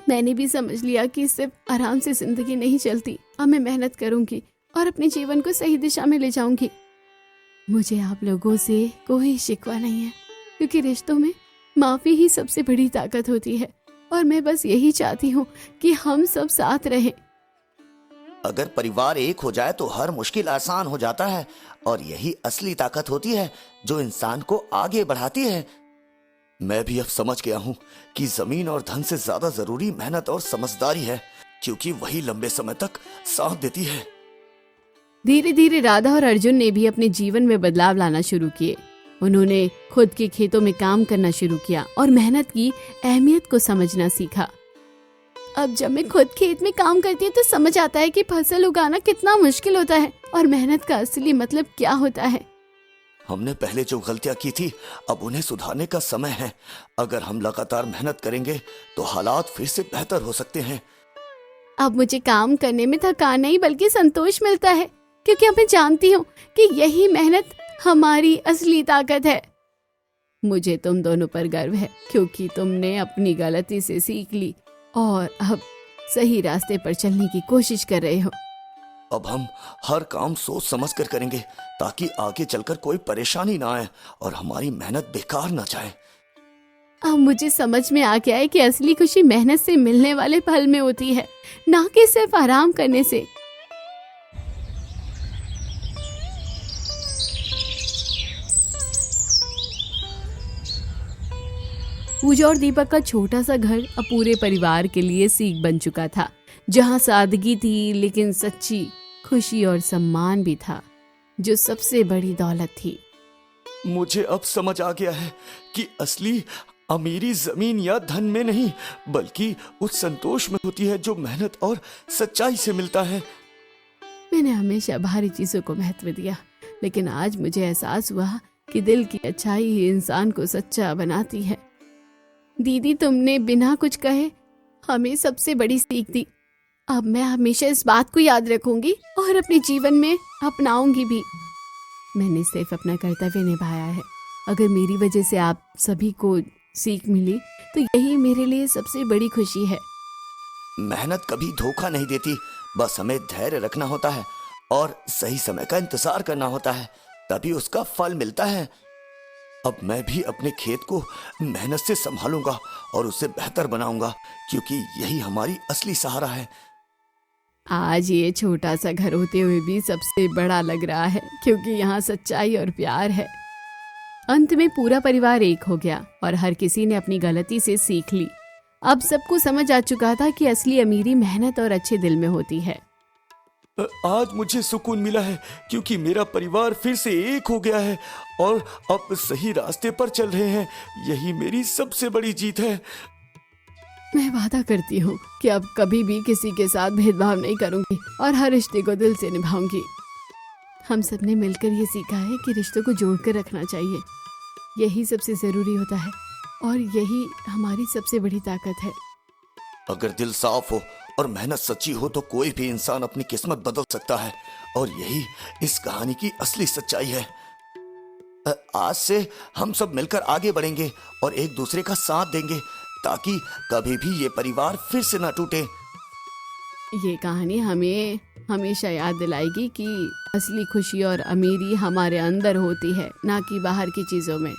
मैंने भी समझ लिया कि सिर्फ आराम से जिंदगी नहीं चलती। अब मैं मेहनत करूंगी और अपने जीवन को सही दिशा में ले जाऊंगी। मुझे आप लोगों से कोई शिकवा नहीं है, क्योंकि रिश्तों में माफी ही सबसे बड़ी ताकत होती है और मैं बस यही चाहती हूँ कि हम सब साथ रहें। अगर परिवार एक हो जाए तो हर मुश्किल आसान हो जाता है, और यही असली ताकत होती है जो इंसान को आगे बढ़ाती है। मैं भी अब समझ गया हूँ कि जमीन और धन से ज्यादा जरूरी मेहनत और समझदारी है, क्योंकि वही लंबे समय तक साथ देती है। धीरे धीरे राधा और अर्जुन ने भी अपने जीवन में बदलाव लाना शुरू किए। उन्होंने खुद के खेतों में काम करना शुरू किया और मेहनत की अहमियत को समझना सीखा। अब जब मैं खुद खेत में काम करती हूँ तो समझ आता है कि फसल उगाना कितना मुश्किल होता है और मेहनत का असली मतलब क्या होता है। हमने पहले जो गलतियां की थी, अब उन्हें सुधारने का समय है। अगर हम लगातार मेहनत करेंगे तो हालात फिर से बेहतर हो सकते हैं। अब मुझे काम करने में थकान नहीं बल्कि संतोष मिलता है, क्योंकि अब मैं जानती हूँ कि यही मेहनत हमारी असली ताकत है। मुझे तुम दोनों पर गर्व है, क्योंकि तुमने अपनी गलती से सीख ली और अब सही रास्ते पर चलने की कोशिश कर रहे हो। अब हम हर काम सोच समझ कर करेंगे, ताकि आगे चलकर कोई परेशानी ना आए और हमारी मेहनत बेकार ना जाए। अब मुझे समझ में आ गया है कि असली खुशी मेहनत से मिलने वाले फल में होती है, ना कि सिर्फ आराम करने से। पूजा और दीपक का छोटा सा घर अब पूरे परिवार के लिए सीख बन चुका था, जहाँ सादगी थी लेकिन सच्ची खुशी और सम्मान भी था, जो सबसे बड़ी दौलत थी। मुझे अब समझ आ गया है कि असली अमीरी जमीन या धन में नहीं, बल्कि उस संतोष में होती है जो मेहनत और सच्चाई से मिलता है। मैंने हमेशा बाहरी चीजों को महत्व दिया, लेकिन आज मुझे एहसास हुआ कि दिल की अच्छाई ही इंसान को सच्चा बनाती है। दीदी, तुमने बिना कुछ कहे हमें सबसे बड़ी सीख दी। अब मैं हमेशा इस बात को याद रखूंगी और अपने जीवन में अपनाऊंगी भी। मैंने सिर्फ अपना कर्तव्य निभाया है। अगर मेरी वजह से आप सभी को सीख मिली तो यही मेरे लिए सबसे बड़ी खुशी है। मेहनत कभी धोखा नहीं देती, बस हमें धैर्य रखना होता है और सही समय का इंतजार करना होता है, तभी उसका फल मिलता है। अब मैं भी अपने खेत को मेहनत से संभालूंगा और उसे बेहतर बनाऊंगा, क्योंकि यही हमारी असली सहारा है। आज ये छोटा सा घर होते हुए भी सबसे बड़ा लग रहा है, क्योंकि यहाँ सच्चाई और प्यार है। अंत में पूरा परिवार एक हो गया और हर किसी ने अपनी गलती से सीख ली। अब सबको समझ आ चुका था कि असली अमीरी मेहनत और अच्छे दिल में होती है। आज मुझे सुकून मिला है, क्योंकि मेरा परिवार फिर से एक हो गया है और अब सही रास्ते पर चल रहे हैं। यही मेरी सबसे बड़ी जीत है। मैं वादा करती हूँ कि अब कभी भी किसी के साथ भेदभाव नहीं करूंगी और हर रिश्ते को दिल से निभाऊंगी। हम सब ने मिलकर ये सीखा है कि रिश्तों को जोड़कर रखना चाहिए। यही सबसे जरूरी होता है और यही हमारी सबसे बड़ी ताकत है। अगर दिल साफ हो और मेहनत सच्ची हो तो कोई भी इंसान अपनी किस्मत बदल सकता है, और यही इस कहानी की असली सच्चाई है। आज से हम सब मिलकर आगे बढ़ेंगे और एक दूसरे का साथ देंगे, ताकि कभी भी ये परिवार फिर से ना टूटे। ये कहानी हमें हमेशा याद दिलाएगी कि असली खुशी और अमीरी हमारे अंदर होती है, ना कि बाहर की चीजों में।